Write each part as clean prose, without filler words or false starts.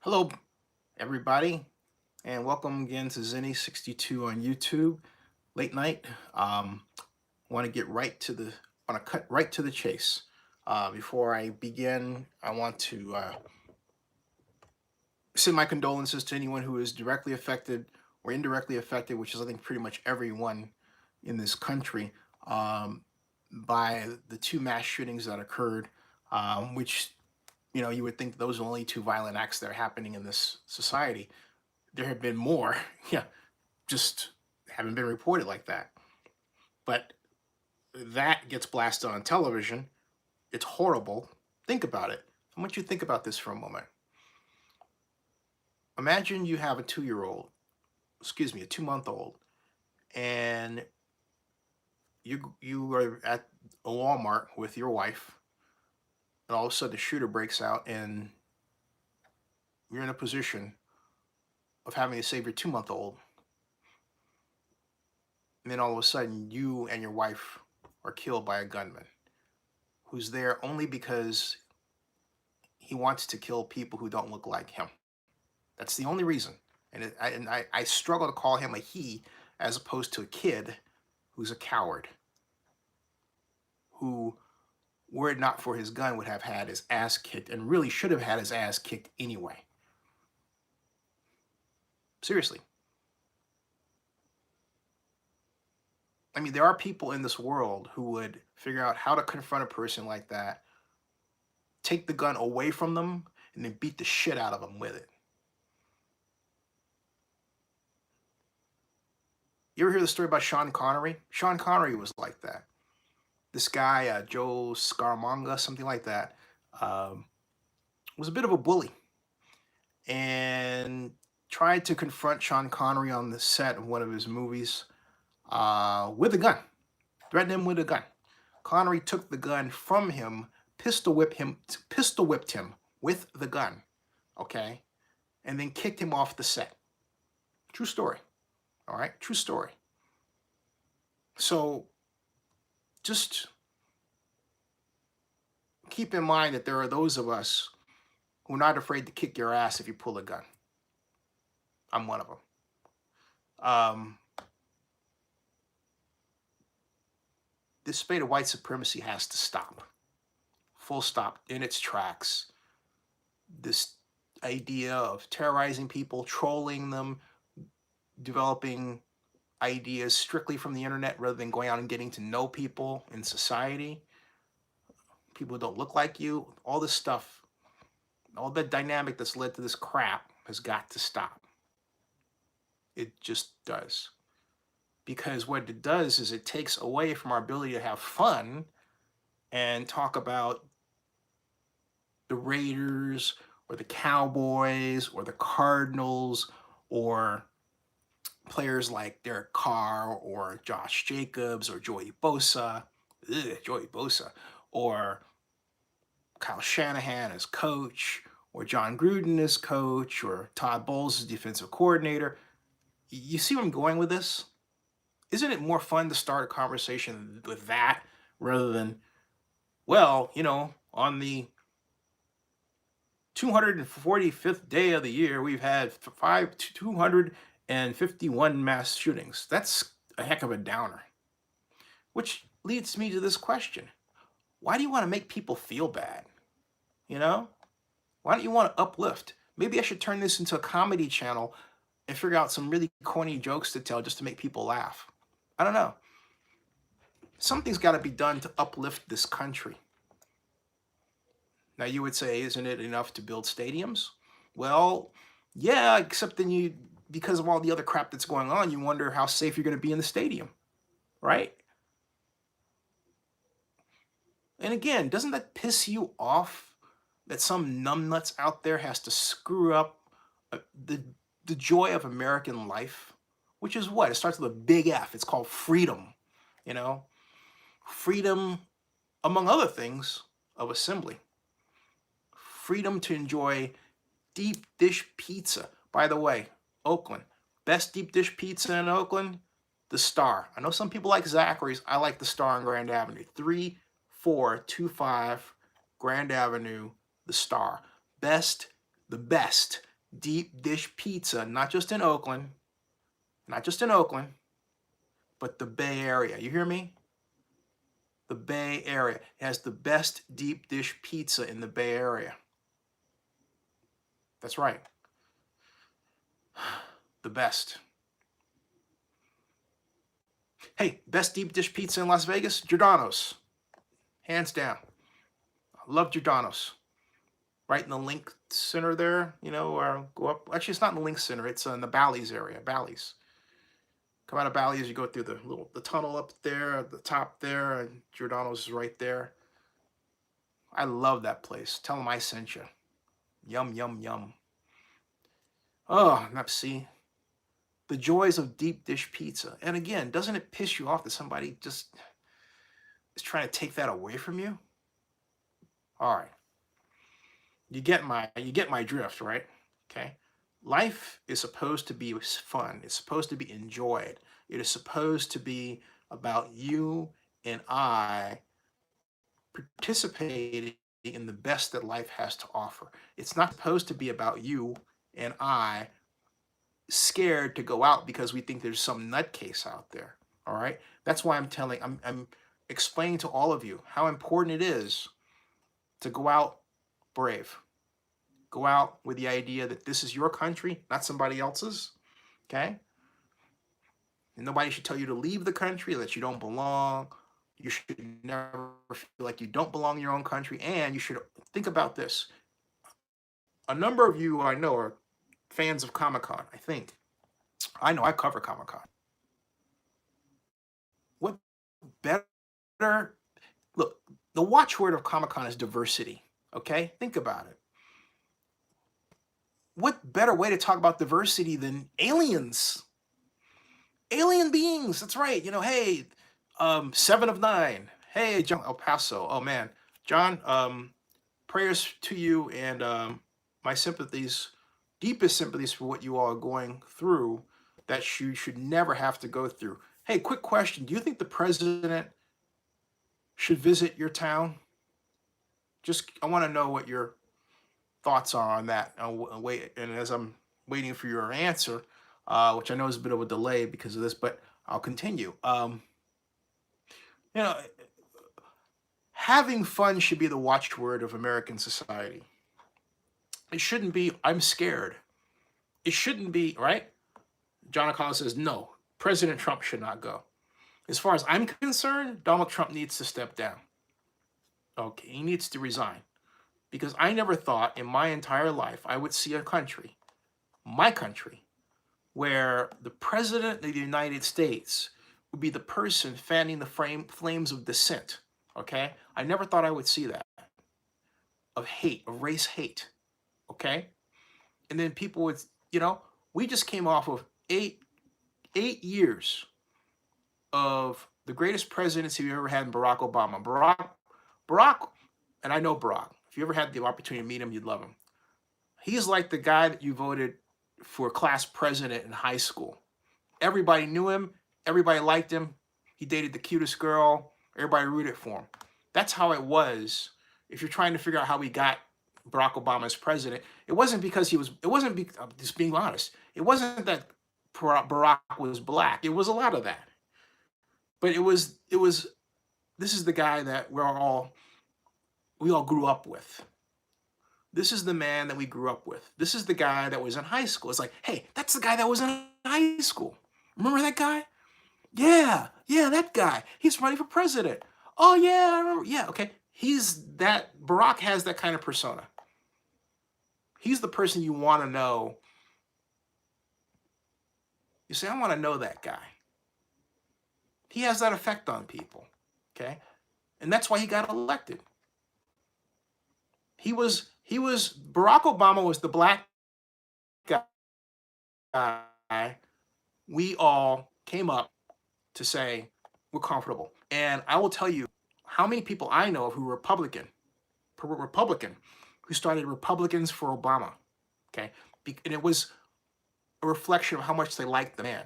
Hello, everybody, and welcome again to Zenny62 on YouTube. Late night. Want to get right to the want to cut right to the chase. Before I begin, I want to send my condolences to anyone who is directly affected or indirectly affected, which is I think pretty much everyone in this country, by the two mass shootings that occurred, which you would think those are only two violent acts that are happening in this society. There have been more, yeah, just haven't been reported like that. But that gets blasted on television. It's horrible. Think about it. I want you to think about this for a moment. Imagine you have a a 2-month old, and you are at a Walmart with your wife, and all of a sudden the shooter breaks out, and you're in a position of having to save your 2-month old. And then all of a sudden you and your wife are killed by a gunman who's there only because he wants to kill people who don't look like him. That's the only reason. And I struggle to call him a he as opposed to a kid who's a coward, who, were it not for his gun, would have had his ass kicked and really should have had his ass kicked anyway. Seriously. I mean, there are people in this world who would figure out how to confront a person like that, take the gun away from them, and then beat the shit out of them with it. You ever hear the story about Sean Connery? Sean Connery was like that. This guy, Joe Scaramanga, something like that, was a bit of a bully and tried to confront Sean Connery on the set of one of his movies with a gun, threatened him with a gun. Connery took the gun from him, pistol whipped him with the gun, okay, and then kicked him off the set. True story. All right, true story. So just keep in mind that there are those of us who are not afraid to kick your ass if you pull a gun. I'm one of them. This spate of white supremacy has to stop. Full stop, in its tracks. This idea of terrorizing people, trolling them, developing ideas strictly from the internet rather than going out and getting to know people in society, people who don't look like you, all this stuff, all the dynamic that's led to this crap has got to stop. It just does. Because what it does is it takes away from our ability to have fun and talk about the Raiders or the Cowboys or the Cardinals or players like Derek Carr or Josh Jacobs or Joey Bosa, or Kyle Shanahan as coach, or John Gruden as coach, or Todd Bowles as defensive coordinator. You see where I'm going with this? Isn't it more fun to start a conversation with that rather than, well, on the 245th day of the year, we've had 251 mass shootings. That's a heck of a downer. Which leads me to this question. Why do you want to make people feel bad? Why don't you want to uplift? Maybe I should turn this into a comedy channel and figure out some really corny jokes to tell just to make people laugh. I don't know. Something's got to be done to uplift this country. Now you would say, isn't it enough to build stadiums? Well, yeah, except then because of all the other crap that's going on, you wonder how safe you're going to be in the stadium, right? And again, doesn't that piss you off that some numbnuts out there has to screw up the joy of American life? Which is what? It starts with a big F. It's called freedom, Freedom, among other things, of assembly. Freedom to enjoy deep dish pizza. By the way, Oakland, best deep dish pizza in Oakland, the Star. I know some people like Zachary's. I like the Star on Grand Avenue. 3425 Grand Avenue, the Star. The best deep dish pizza, not just in Oakland, not just in Oakland, but the Bay Area. You hear me? The Bay Area has the best deep dish pizza in the Bay Area. That's right. The best. Hey, best deep dish pizza in Las Vegas? Giordano's. Hands down. I love Giordano's. Right in the Link Center there, you know, or go up. Actually, it's not in the Link Center. It's in the Bally's area. Bally's. Come out of Bally's, you go through the tunnel up there, at the top there, and Giordano's is right there. I love that place. Tell them I sent you. Yum, yum, yum. Oh, now see, the joys of deep dish pizza. And again, doesn't it piss you off that somebody just is trying to take that away from you? All right. You get my drift, right? Okay. Life is supposed to be fun. It's supposed to be enjoyed. It is supposed to be about you and I participating in the best that life has to offer. It's not supposed to be about you and I scared to go out because we think there's some nutcase out there. All right. That's why I'm explaining to all of you how important it is to go out brave. Go out with the idea that this is your country, not somebody else's. Okay. And nobody should tell you to leave the country, that you don't belong. You should never feel like you don't belong in your own country. And you should think about this. A number of you I know are fans of Comic-Con, I think. I know I cover Comic-Con. What better? Look, the watchword of Comic-Con is diversity. Okay? Think about it. What better way to talk about diversity than aliens? Alien beings. That's right. You know, hey, 7 of 9. Hey, John El Paso. Oh man, John. Prayers to you and my sympathies, deepest sympathies for what you all are going through. That you should never have to go through. Hey, quick question: do you think the president should visit your town? Just, I want to know what your thoughts are on that. I'll wait, and as I'm waiting for your answer, which I know is a bit of a delay because of this, but I'll continue. You know, having fun should be the watchword of American society. It shouldn't be, I'm scared. It shouldn't be, right? John O'Connell says, no, President Trump should not go. As far as I'm concerned, Donald Trump needs to step down. Okay, he needs to resign. Because I never thought in my entire life I would see a country, my country, where the President of the United States would be the person fanning the flames of dissent, okay? I never thought I would see that, of hate, of race hate, okay? And then people would, you know, we just came off of eight years of the greatest presidency we ever had in Barack Obama. Barack, and I know Barack. If you ever had the opportunity to meet him, you'd love him. He's like the guy that you voted for class president in high school. Everybody knew him. Everybody liked him. He dated the cutest girl. Everybody rooted for him. That's how it was. If you're trying to figure out how we got Barack Obama as president, it wasn't because I'm just being honest. It wasn't that Barack was black. It was a lot of that. But this is the guy that we all grew up with. This is the man that we grew up with. This is the guy that was in high school. It's like, hey, that's the guy that was in high school. Remember that guy? Yeah, that guy. He's running for president. Oh, yeah, I remember. Yeah, okay. Barack has that kind of persona. He's the person you want to know. You say, I want to know that guy. He has that effect on people, okay? And that's why he got elected. Barack Obama was the black guy we all came up to say we're comfortable. And I will tell you how many people I know of who were Republican, who started Republicans for Obama, okay? And it was a reflection of how much they liked the man.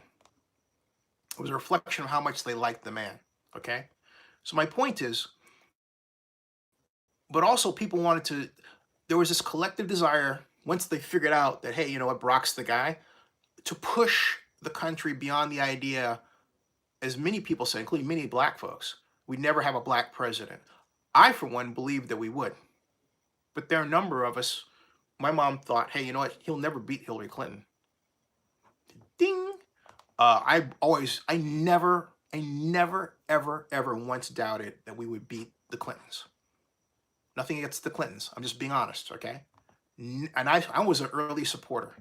It was a reflection of how much they liked the man, okay? So my point is, but also people there was this collective desire once they figured out that, hey, you know what, Barack's the guy, to push the country beyond the idea, as many people say, including many black folks, we'd never have a black president. I, for one, believed that we would. But there are a number of us, my mom thought, hey, you know what, he'll never beat Hillary Clinton. Ding. I never, ever, ever once doubted that we would beat the Clintons. Nothing against the Clintons. I'm just being honest, okay? And I was an early supporter,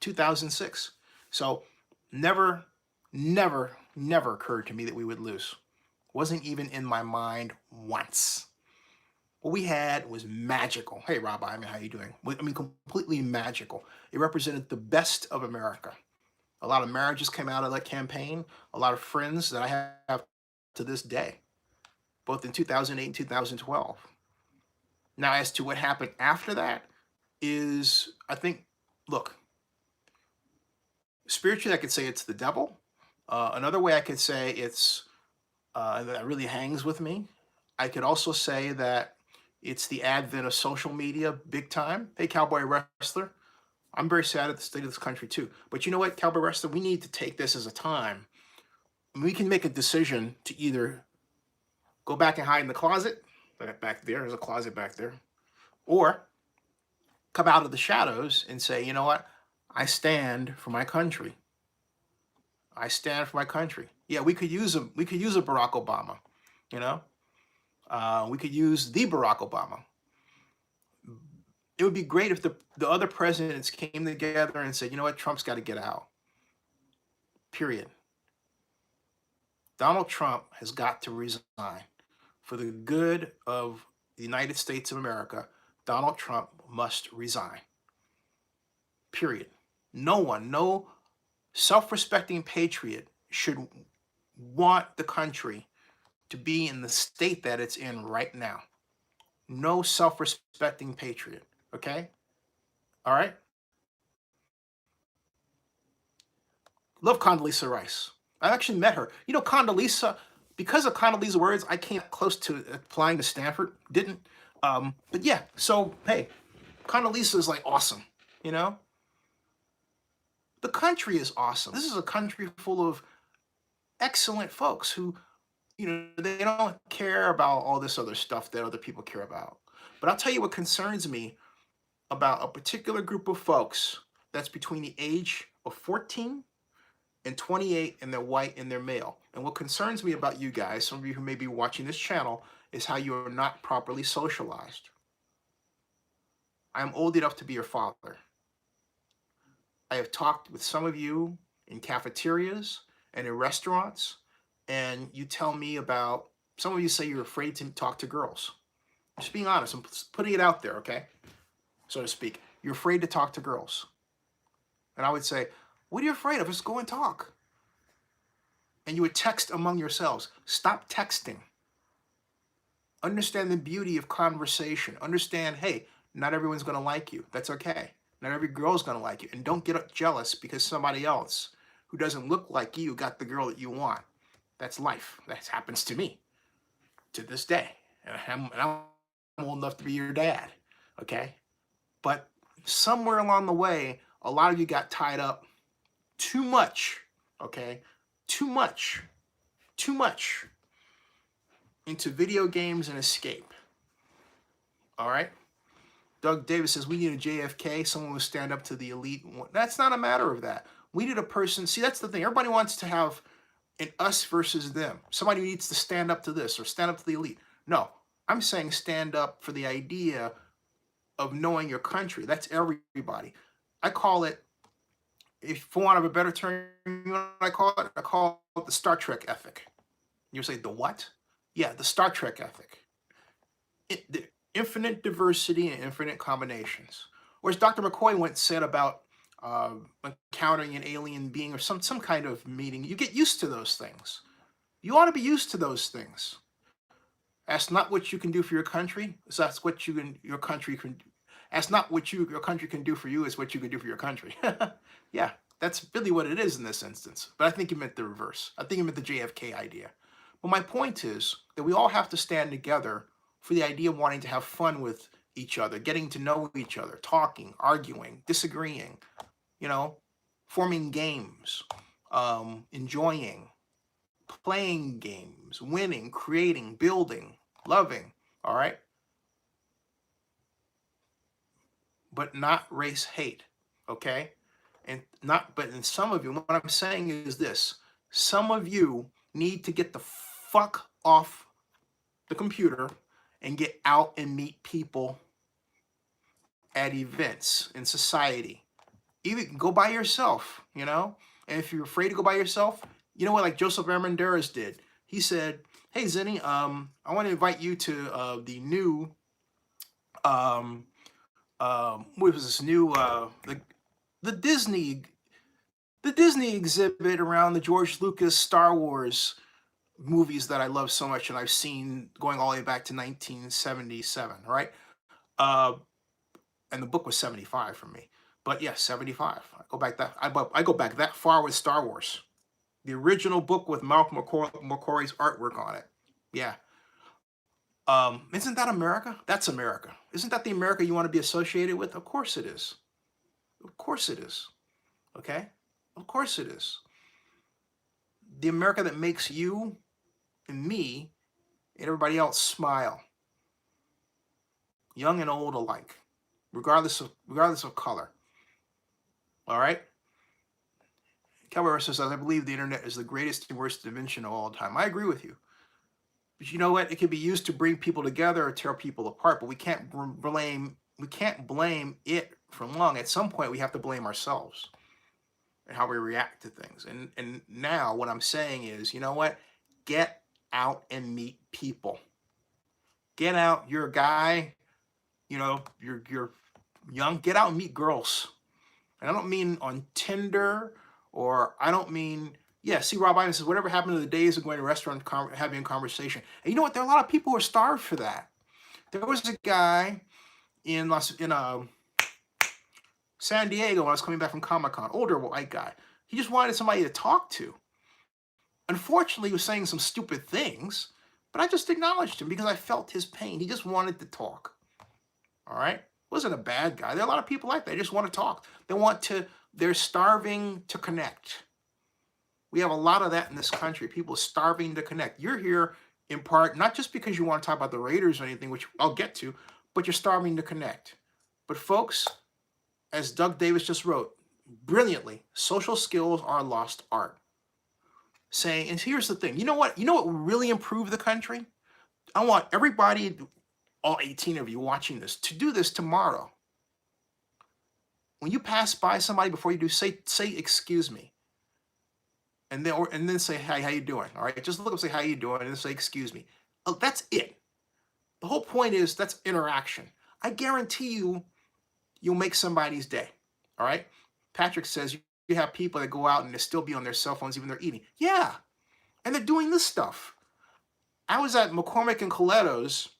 2006. So never, never, never occurred to me that we would lose. Wasn't even in my mind once. What we had was magical. Hey, Rabbi, I mean, how you doing? I mean, completely magical. It represented the best of America. A lot of marriages came out of that campaign. A lot of friends that I have to this day, both in 2008 and 2012. Now, as to what happened after that is, I think, look, spiritually, I could say it's the devil. Another way I could say it's, that really hangs with me. I could also say that it's the advent of social media big time. Hey, Cowboy Wrestler, I'm very sad at the state of this country too. But you know what, Cowboy Wrestler, we need to take this as a time. We can make a decision to either go back and hide in the closet, back there's a closet back there, or come out of the shadows and say, you know what, I stand for my country. I stand for my country. Yeah, we could use a Barack Obama, you know. We could use the Barack Obama. It would be great if the other presidents came together and said, you know what, Trump's got to get out. Period. Donald Trump has got to resign. For the good of the United States of America, Donald Trump must resign. Period. No one, no self-respecting patriot should want the country to be in the state that it's in right now. No self-respecting patriot. Okay? All right? Love Condoleezza Rice. I actually met her. You know, Condoleezza, because of Condoleezza's words, I came close to applying to Stanford. Didn't. But yeah, so, hey, Condoleezza is like awesome, you know? The country is awesome. This is a country full of excellent folks who, you know, they don't care about all this other stuff that other people care about. But I'll tell you what concerns me about a particular group of folks that's between the age of 14 and 28, and they're white and they're male. And what concerns me about you guys, some of you who may be watching this channel, is how you are not properly socialized. I am old enough to be your father. I have talked with some of you in cafeterias and in restaurants, and you tell me about, some of you say you're afraid to talk to girls. Just being honest, I'm putting it out there, okay? So to speak. You're afraid to talk to girls. And I would say, what are you afraid of? Just go and talk. And you would text among yourselves. Stop texting. Understand the beauty of conversation. Understand, hey, not everyone's going to like you. That's okay. Not every girl's going to like you. And don't get jealous because somebody else who doesn't look like you got the girl that you want. That's life. That happens to me to this day. And I'm old enough to be your dad. Okay? But somewhere along the way, a lot of you got tied up too much, okay? Too much into video games and escape. All right? Doug Davis says, we need a JFK, someone who stand up to the elite. That's not a matter of that. We need a person, see, that's the thing. Everybody wants to have an us versus them. Somebody who needs to stand up to this or stand up to the elite. No, I'm saying stand up for the idea of knowing your country. That's everybody. I call it, if for want of a better term, you know what I call it? I call it the Star Trek ethic. You say, the what? Yeah, the Star Trek ethic. The infinite diversity and infinite combinations. Or as Dr. McCoy once said about encountering an alien being or some kind of meeting, you get used to those things. You ought to be used to those things. Ask not what you can do for your country, so that's what your country can. Ask not what your country can do for you, is what you can do for your country. Yeah, that's really what it is in this instance. But I think he meant the reverse. I think he meant the JFK idea. But my point is that we all have to stand together for the idea of wanting to have fun with each other, getting to know each other, talking, arguing, disagreeing, you know, forming games, enjoying, playing games, winning, creating, building, loving, all right? But not race hate, okay? And not, but in some of you, what I'm saying is this: some of you need to get the fuck off the computer and get out and meet people at events in society. Even go by yourself, you know? And if you're afraid to go by yourself, you know what, like Joseph Armendariz did? He said, hey, Zinni, I want to invite you to the new, what was this new, the Disney the Disney exhibit around the George Lucas Star Wars movies that I love so much and I've seen going all the way back to 1977, right? Uh, and the book was 75 for me. But yes, 75. I go back that far with Star Wars. The original book with Malcolm McCory's artwork on it. Yeah. Isn't that America? That's America. Isn't that the America you want to be associated with? Of course it is. Of course it is. Okay? Of course it is. The America that makes you and me and everybody else smile. Young and old alike. Regardless of color. All right? Cowboy says, I believe the internet is the greatest and worst invention of all time. I agree with you. But you know what? It can be used to bring people together or tear people apart, but we can't blame it for long. At some point, we have to blame ourselves and how we react to things. And now what I'm saying is, you know what? Get out and meet people. Get out. You're a guy, you know, you're young. Get out and meet girls. And I don't mean on Tinder, or I don't mean, yeah, see, Rob Ivan says, whatever happened to the days of going to a restaurant having a conversation. And you know what? There are a lot of people who are starved for that. There was a guy in San Diego when I was coming back from Comic-Con, older white guy. He just wanted somebody to talk to. Unfortunately, he was saying some stupid things, but I just acknowledged him because I felt his pain. He just wanted to talk. All right? Wasn't a bad guy. There are a lot of people like that. They just want to talk. They're starving to connect. We have a lot of that in this country. People starving to connect. You're here in part, not just because you want to talk about the Raiders or anything, which I'll get to, but you're starving to connect. But folks, as Doug Davis just wrote brilliantly, social skills are lost art. Saying, and here's the thing, you know what will really improve the country? I want everybody, all 18 of you watching this, to do this tomorrow. When you pass by somebody, before you do, say excuse me. And then say, hey, how you doing? All right, just look up, say, how you doing? And then say, excuse me. Oh, that's it. The whole point is that's interaction. I guarantee you'll make somebody's day. All right? Patrick says you have people that go out and they still be on their cell phones even they're eating. Yeah. And they're doing this stuff. I was at McCormick and Coletto's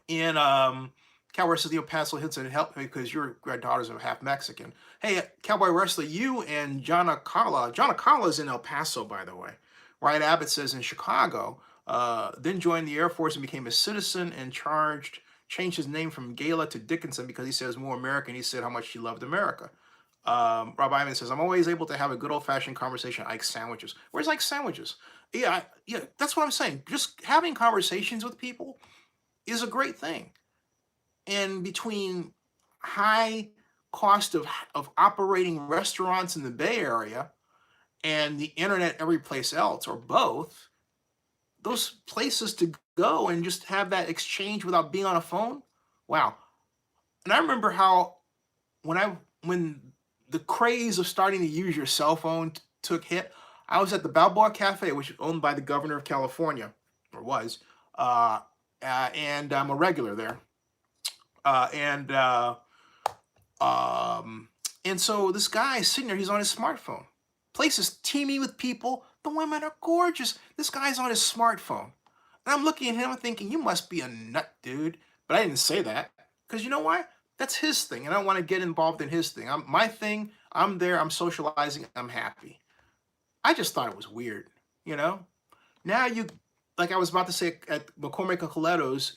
in Cowboy Wrestler, El Paso Hilton, and help me because your daughters are half Mexican. Hey, Cowboy Wrestler, you and John Acala is in El Paso, by the way. Wyatt Abbott says in Chicago, then joined the Air Force and became a citizen and changed his name from Gala to Dickinson because he says more American. He said how much he loved America. Rob Ivan says, I'm always able to have a good old-fashioned conversation. Ike sandwiches. Where's Ike sandwiches? Yeah, that's what I'm saying. Just having conversations with people is a great thing. And between high cost of operating restaurants in the Bay Area and the internet every place else, or both, those places to go and just have that exchange without being on a phone, wow. And I remember how when the craze of starting to use your cell phone took hit, I was at the Balboa Cafe, which is owned by the governor of California, or was, and I'm a regular there. And so this guy is sitting there, he's on his smartphone. Place is teeming with people. The women are gorgeous. This guy's on his smartphone. And I'm looking at him and thinking, you must be a nut, dude. But I didn't say that. Because you know why? That's his thing. And I don't want to get involved in his thing. My thing, I'm there, I'm socializing, I'm happy. I just thought it was weird, you know? Now like I was about to say at McCormick and Coletto's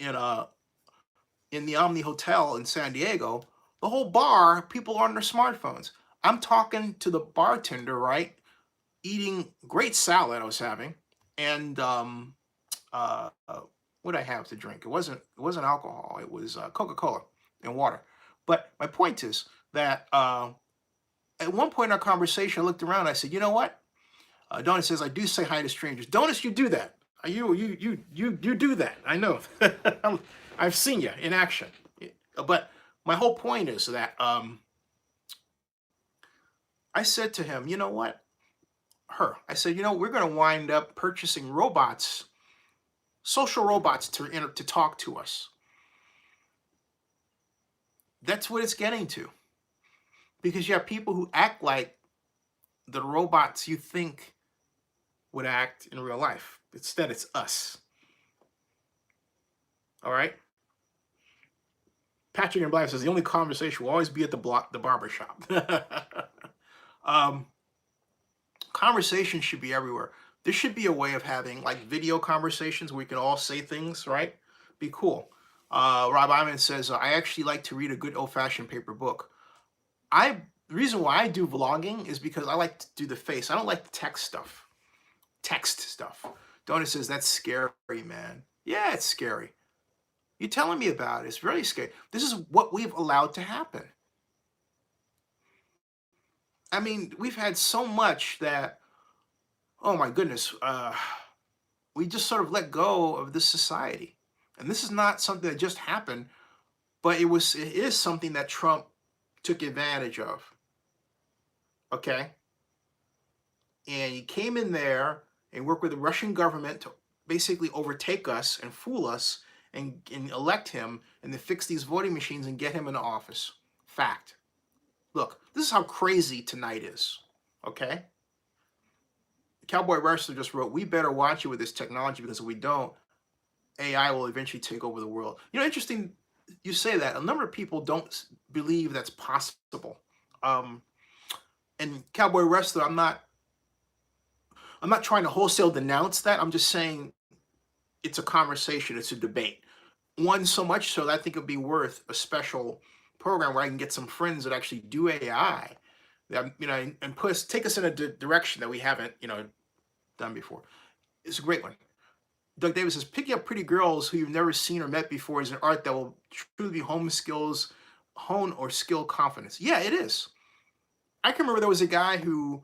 in the Omni Hotel in San Diego, the whole bar, people are on their smartphones. I'm talking to the bartender, right? Eating great salad I was having, and what did I have to drink? It wasn't alcohol. It was Coca-Cola and water. But my point is that at one point in our conversation, I looked around. And I said, "You know what?" Donut says, "I do say hi to strangers." Donut, you do that. You do that. I know. I've seen you in action. But my whole point is that I said to him, "You know what?" I said, we're going to wind up purchasing robots, social robots to talk to us. That's what it's getting to. Because you have people who act like the robots you think would act in real life. Instead, it's us. All right? Patrick and Black says the only conversation will always be at the barber shop. Conversation should be everywhere. There should be a way of having like video conversations where we can all say things, right? Be cool. Rob Iman says, I actually like to read a good old-fashioned paper book. The reason why I do vlogging is because I like to do the face. I don't like the text stuff. Donut says, that's scary, man. Yeah, it's scary. You're telling me about it. It's really scary. This is what we've allowed to happen. I mean, we've had so much that, oh my goodness, we just sort of let go of this society. And this is not something that just happened, but it is something that Trump took advantage of. Okay? And he came in there and worked with the Russian government to basically overtake us and fool us and elect him and then fix these voting machines and get him into office. Fact. Look, this is how crazy tonight is. Okay? Cowboy Wrestler just wrote, we better watch it with this technology because if we don't, AI will eventually take over the world. Interesting you say that. A number of people don't believe that's possible. And Cowboy Wrestler, I'm not trying to wholesale denounce that. I'm just saying it's a conversation. It's a debate. One so much so that I think it'd be worth a special program where I can get some friends that actually do AI, that and take us in a direction that we haven't done before. It's a great one. Doug Davis says, picking up pretty girls who you've never seen or met before is an art that will truly hone or skill confidence. Yeah, it is. I can remember there was a guy who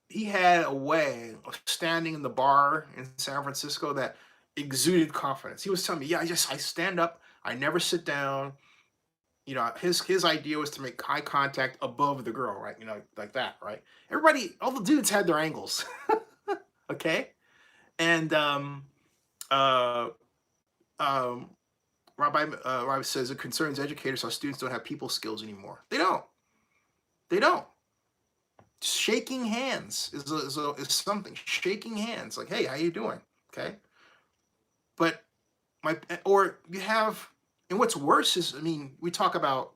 he had a way of standing in the bar in San Francisco that exuded confidence. He was telling me, yeah, I stand up, I never sit down. His idea was to make eye contact above the girl, right? Like that, right? Everybody, all the dudes had their angles. Okay? And Rob says it concerns educators how students don't have people skills anymore. They don't. Shaking hands is something. Shaking hands, like, hey, how you doing? Okay. But you have, and what's worse is, we talk about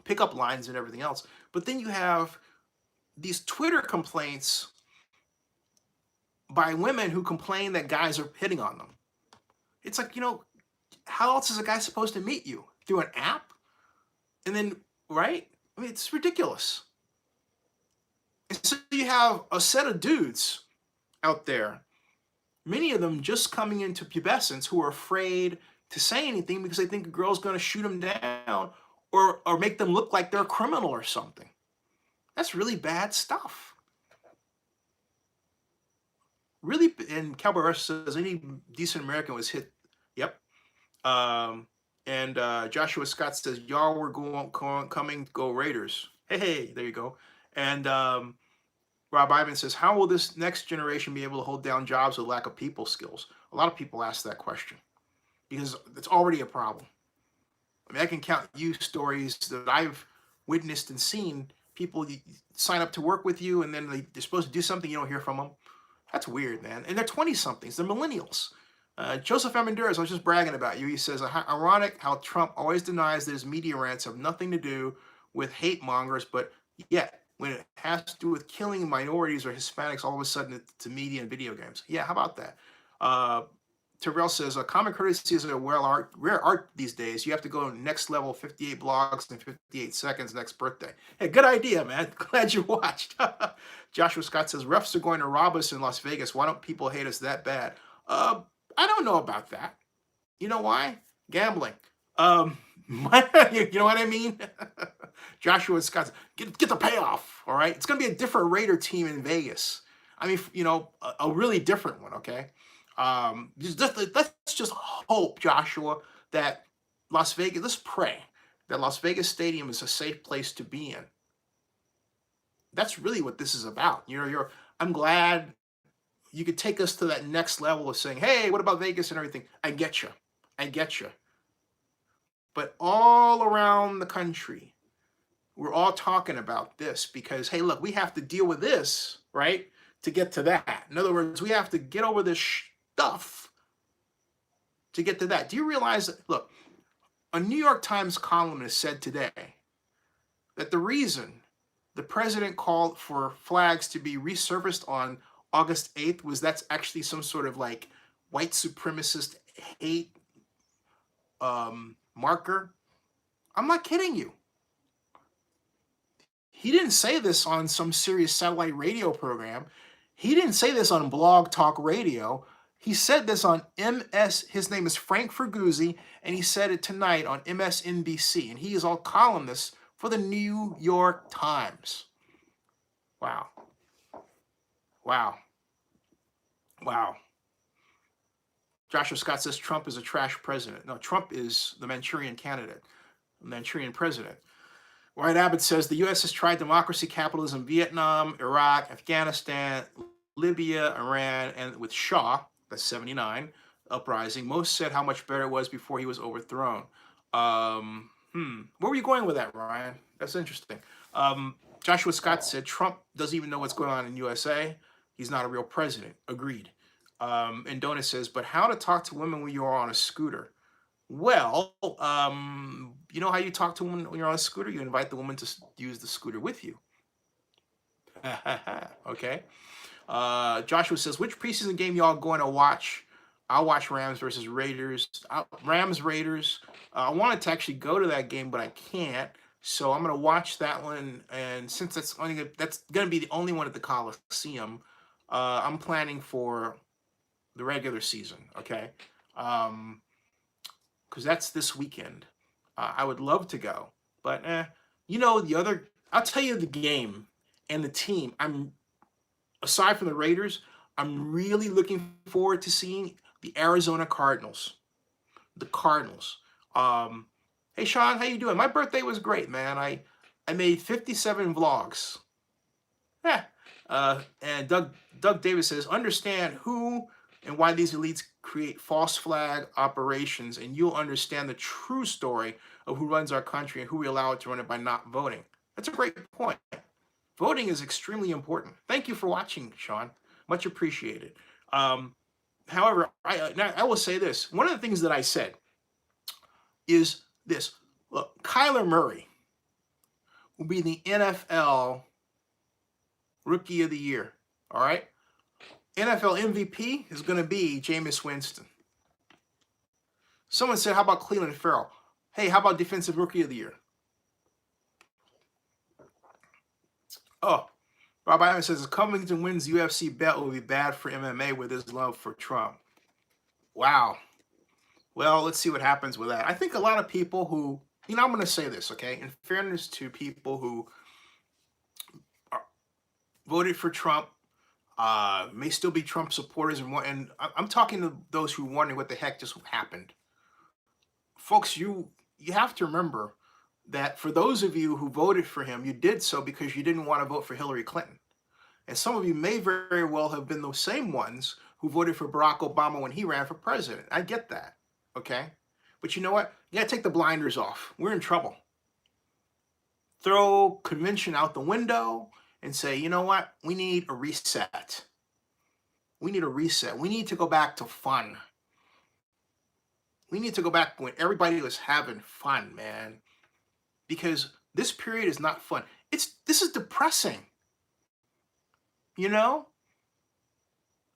pickup lines and everything else, but then you have these Twitter complaints by women who complain that guys are hitting on them. It's like, how else is a guy supposed to meet you? Through an app? And then, right? It's ridiculous. And so you have a set of dudes out there, many of them just coming into pubescence, who are afraid to say anything because they think a girl's going to shoot them down or make them look like they're a criminal or something. That's really bad stuff. Really, and Cowboy Rush says any decent American was hit. Yep. And Joshua Scott says, y'all were coming, go Raiders. Hey, there you go. And Rob Ivan says, how will this next generation be able to hold down jobs with lack of people skills? A lot of people ask that question because it's already a problem. I can count stories that I've witnessed and seen. People sign up to work with you, and then they're supposed to do something, you don't hear from them. That's weird, man. And they're 20-somethings. They're millennials. Joseph Amenderes, I was just bragging about you. He says, ironic how Trump always denies that his media rants have nothing to do with hate mongers, but yet when it has to do with killing minorities or Hispanics, all of a sudden it's media and video games. Yeah, how about that? Terrell says, common courtesy is a rare art these days. You have to go next level, 58 blogs in 58 seconds next birthday. Hey, good idea, man. Glad you watched. Joshua Scott says, refs are going to rob us in Las Vegas. Why don't people hate us that bad? I don't know about that. You know why? Gambling. You know what I mean? Joshua Scott, get the payoff. All right, it's gonna be a different Raider team in Vegas. I mean, a really different one. Okay, let's just hope, Joshua, that Las Vegas. Let's pray that Las Vegas Stadium is a safe place to be in. That's really what this is about. I'm glad you could take us to that next level of saying, hey, what about Vegas and everything? I get you. But all around the country, we're all talking about this because, hey, look, we have to deal with this, right, to get to that. In other words, we have to get over this stuff to get to that. Do you realize that, look, a New York Times columnist said today that the reason the president called for flags to be resurfaced on August 8th was that's actually some sort of like white supremacist hate marker. I'm not kidding you. He didn't say this on some serious satellite radio program. He didn't say this on Blog Talk Radio. He said this on MS. His name is Frank Ferguzzi, and he said it tonight on MSNBC. And he is a columnist for the New York Times. Wow. Joshua Scott says Trump is a trash president. No, Trump is the Manchurian candidate, the Manchurian president. Wyatt Abbott says the U.S. has tried democracy, capitalism, Vietnam, Iraq, Afghanistan, Libya, Iran, and with Shah, that's 79, uprising. Most said how much better it was before he was overthrown. Where were you going with that, Ryan? That's interesting. Joshua Scott said Trump doesn't even know what's going on in USA. He's not a real president. Agreed. And Dona says, but how to talk to women when you're on a scooter? Well, you know how you talk to a woman when you're on a scooter? You invite the woman to use the scooter with you. Okay. Joshua says, which preseason game y'all going to watch? I'll watch Rams versus Raiders. Rams, Raiders. I wanted to actually go to that game, but I can't. So I'm going to watch that one. And since that's going to be the only one at the Coliseum, I'm planning for the regular season, okay? Because that's this weekend. I would love to go. But, I'll tell you the game and the team. Aside from the Raiders, I'm really looking forward to seeing the Arizona Cardinals. The Cardinals. Hey, Sean, how you doing? My birthday was great, man. I made 57 vlogs. And Doug Davis says, understand who and why these elites create false flag operations, and you'll understand the true story of who runs our country and who we allow it to run it by not voting. That's a great point. Voting is extremely important. Thank you for watching, Sean. Much appreciated. However, I will say this. One of the things that I said is this. Look, Kyler Murray will be the NFL Rookie of the Year. All right? NFL MVP is going to be Jameis Winston. Someone said, how about Cleveland Farrell? Hey, how about Defensive Rookie of the Year? Oh, Rob Ivan says, if Covington wins UFC belt, will be bad for MMA with his love for Trump. Wow. Well, let's see what happens with that. I think a lot of people who, I'm going to say this, okay? In fairness to people who voted for Trump, may still be Trump supporters, and I'm talking to those who wondering what the heck just happened. Folks, you have to remember that for those of you who voted for him, you did so because you didn't want to vote for Hillary Clinton. And some of you may very well have been those same ones who voted for Barack Obama when he ran for president. I get that, okay? But you know what? You got to take the blinders off. We're in trouble. Throw convention out the window and say, you know what? We need a reset. We need a reset. We need to go back to fun. We need to go back when everybody was having fun, man. Because this period is not fun. This is depressing.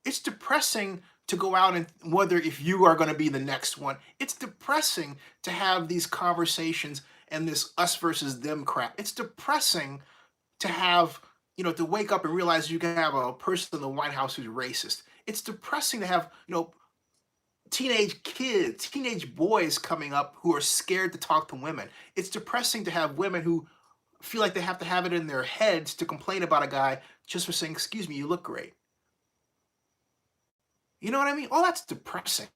It's depressing to go out and whether if you are going to be the next one. It's depressing to have these conversations and this us versus them crap. It's depressing to have, to wake up and realize you can have a person in the White House who's racist. It's depressing to have, teenage kids, teenage boys coming up who are scared to talk to women. It's depressing to have women who feel like they have to have it in their heads to complain about a guy just for saying, "Excuse me, you look great." You know what I mean? All that's depressing.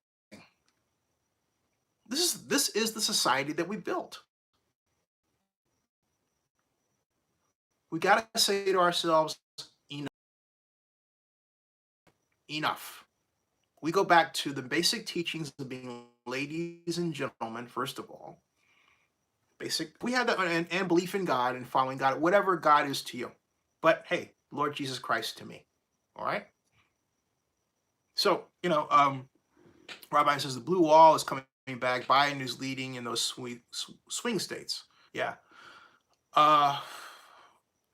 This is the society that we built. We got to say to ourselves, enough. Enough. We go back to the basic teachings of being ladies and gentlemen, first of all. We have that and belief in God and following God, whatever God is to you. But hey, Lord Jesus Christ to me. All right. So, Rabbi says the blue wall is coming back. Biden is leading in those swing states. Yeah. I'm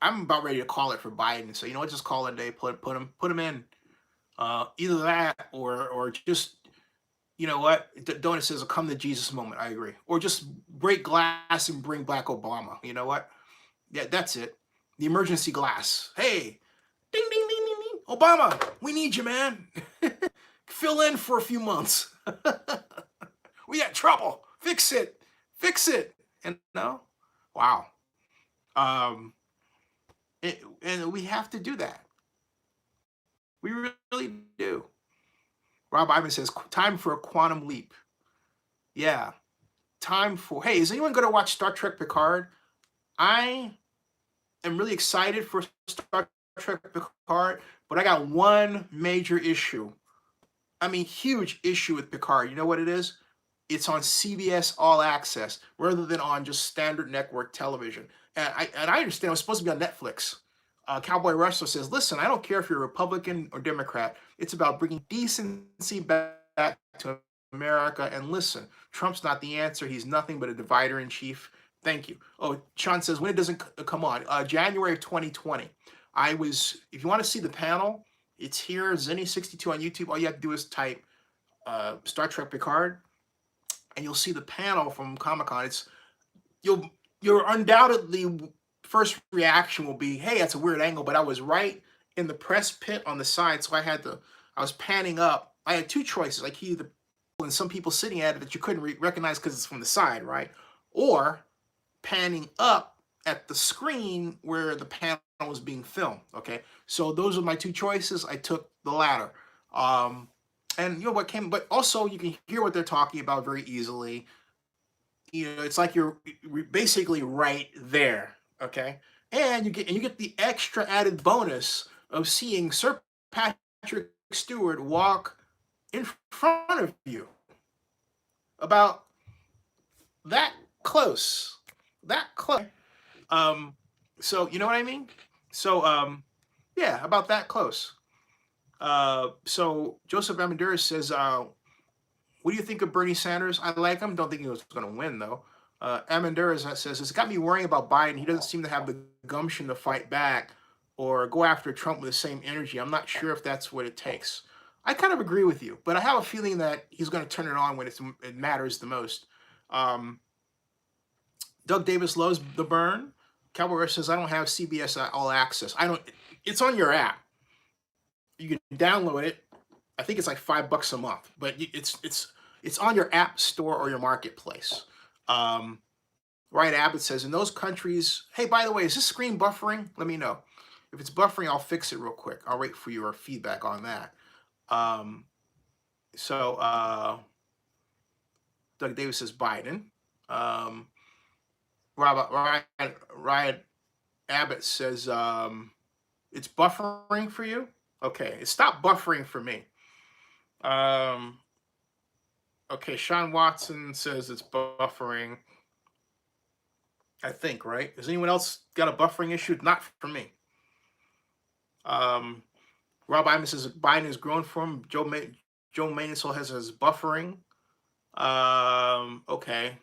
about ready to call it for Biden. So, just call it a day. Put him in. Either that or just, what? Donut says a come to Jesus moment. I agree. Or just break glass and bring back Obama. You know what? Yeah, that's it. The emergency glass. Hey, ding, ding, ding, ding, ding. Obama, we need you, man. Fill in for a few months. We got trouble. Fix it. Fix it. And no? Wow. And we have to do that. We really do. Rob Ivan says, time for a quantum leap. Yeah. Time for, hey, is anyone going to watch Star Trek Picard? I am really excited for Star Trek Picard, but I got one major issue. I mean, huge issue with Picard. You know what it is? It's on CBS All Access rather than on just standard network television. And I understand it was supposed to be on Netflix. Cowboy Wrestler says, listen, I don't care if you're Republican or Democrat. It's about bringing decency back to America. And listen, Trump's not the answer. He's nothing but a divider in chief. Thank you. Oh, Sean says, when it doesn't come on, January of 2020. If you want to see the panel, it's here, Zenny62 on YouTube. All you have to do is type Star Trek Picard, and you'll see the panel from Comic-Con. You're undoubtedly first reaction will be, hey, that's a weird angle, but I was right in the press pit on the side, so I was panning up. I had two choices, like either and some people sitting at it that you couldn't recognize because it's from the side, right? Or panning up at the screen where the panel was being filmed. Okay, so those are my two choices. I took the latter. And but also you can hear what they're talking about very easily. It's like you're basically right there. Okay, and you get the extra added bonus of seeing Sir Patrick Stewart walk in front of you, about that close. So you know what I mean? So yeah, about that close. So Joseph Amanduras says, what do you think of Bernie Sanders? I like him. Don't think he was going to win, though. Amanduras says, it's got me worrying about Biden. He doesn't seem to have the gumption to fight back or go after Trump with the same energy. I'm not sure if that's what it takes. I kind of agree with you, but I have a feeling that he's going to turn it on when it matters the most. Doug Davis loves the burn. Cowboy says, I don't have CBS All Access. It's on your app. You can download it. I think it's like $5 a month, but it's on your app store or your marketplace. Ryan Abbott says, in those countries, hey, by the way, is this screen buffering? Let me know. If it's buffering, I'll fix it real quick. I'll wait for your feedback on that. Doug Davis says Biden. Ryan Abbott says, it's buffering for you? Okay, it stopped buffering for me. Okay, Sean Watson says it's buffering. I think, right? Has anyone else got a buffering issue? Not for me. Rob Iman says Biden has grown for him. Joe Manisol has his buffering. Okay.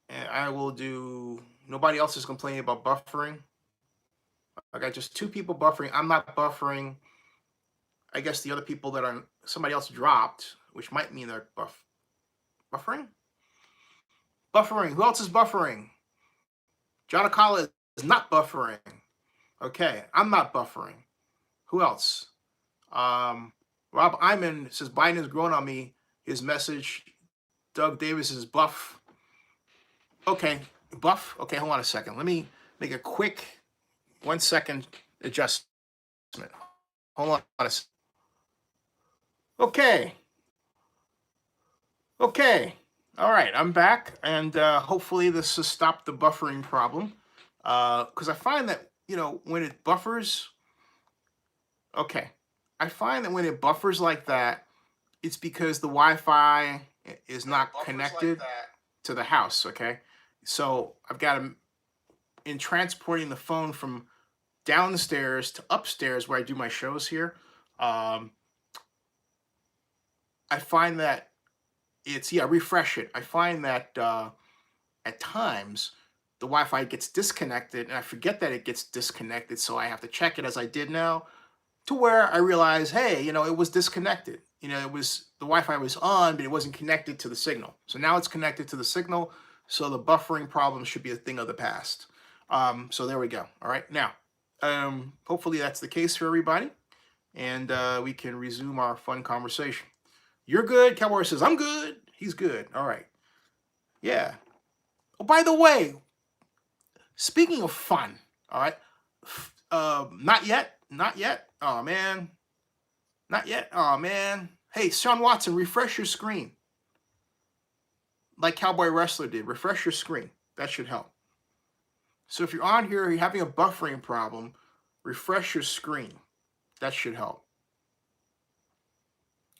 And I will do, nobody else is complaining about buffering. I got just two people buffering. I'm not buffering. I guess the other people that are somebody else dropped, which might mean they're buffering. Buffering. Who else is buffering? John Akala is not buffering. Okay, I'm not buffering. Who else? Rob Iman says Biden has grown on me. His message. Doug Davis is buff. Okay, buff. Okay, hold on a second. Let me make a quick 1 second adjustment. Hold on a second. Okay. Okay. All right, I'm back, and hopefully this has stopped the buffering problem. Because I find that, when it buffers, okay, I find that when it buffers like that, it's because the Wi-Fi is not connected to the house, okay? So I've got to, in transporting the phone from downstairs to upstairs where I do my shows here, I find that refresh it. I find that at times the Wi-Fi gets disconnected and I forget that it gets disconnected. So I have to check it as I did now, to where I realize, hey, it was disconnected. The Wi-Fi was on, but it wasn't connected to the signal. So now it's connected to the signal. So the buffering problem should be a thing of the past. So there we go. All right. Now, hopefully that's the case for everybody. And we can resume our fun conversation. You're good. Cowboy says, I'm good. He's good. All right. Yeah. Oh, by the way, speaking of fun, all right. Not yet. Not yet. Oh, man. Not yet. Oh, man. Hey, Sean Watson, refresh your screen. Like Cowboy Wrestler did. Refresh your screen. That should help. So if you're on here, you're having a buffering problem, refresh your screen. That should help.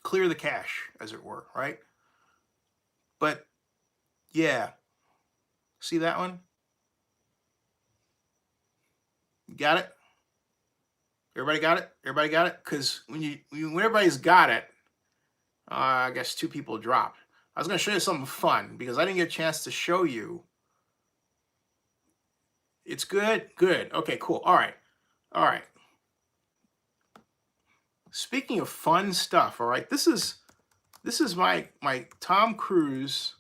Clear the cache, as it were, right? But, yeah. See that one? You got it? Everybody got it? Everybody got it? Because when everybody's got it, I guess 2 people dropped. I was going to show you something fun because I didn't get a chance to show you. It's good? Good. Okay, cool. All right. All right. Speaking of fun stuff, all right, this is my Tom Cruise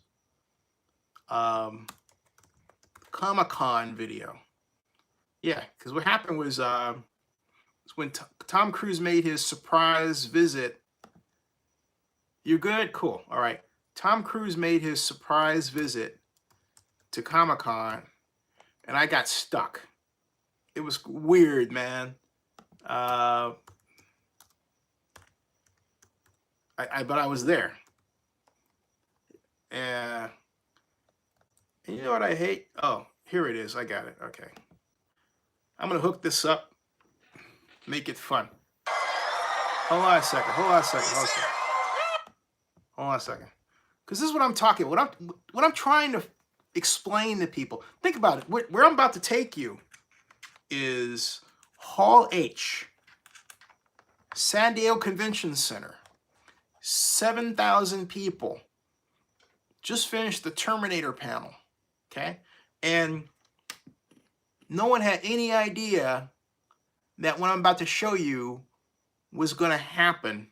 Comic-Con video. Yeah, because what happened was when Tom Cruise made his surprise visit. You're good? Cool. All right. Tom Cruise made his surprise visit to Comic-Con, and I got stuck. It was weird, man. But I was there. And you know what I hate? Oh, here it is. I got it. Okay. I'm going to hook this up. Make it fun. Hold on a second. Hold on a second. Hold on a second. Hold on a second. Because this is what I'm talking about. What I'm trying to explain to people. Think about it. Where I'm about to take you is Hall H, San Diego Convention Center. 7,000 people. Just finished the Terminator panel. Okay? And no one had any idea that what I'm about to show you was going to happen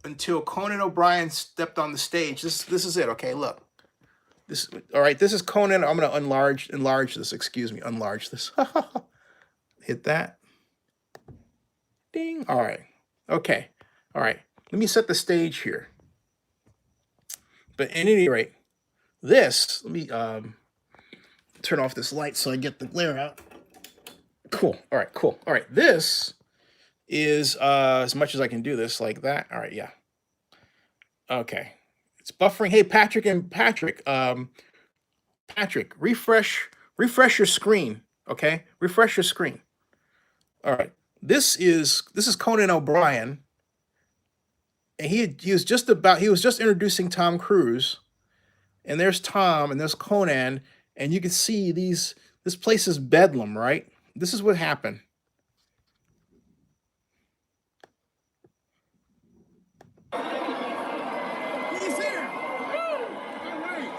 until Conan O'Brien stepped on the stage. This is it. Okay, look. All right, this is Conan. I'm going to enlarge this. Excuse me, enlarge this. Hit that. Ding. All right. Okay. All right. Let me set the stage here. But at any rate, let me turn off this light so I get the glare out. Cool. All right, cool. All right, this is as much as I can do this like that. All right, yeah. Okay. It's buffering. Hey, Patrick, Patrick, refresh your screen, okay? Refresh your screen. All right. This is Conan O'Brien. And he was just introducing Tom Cruise. And there's Tom and there's Conan, and you can see this place is bedlam, right? This is what happened. He's here. All right.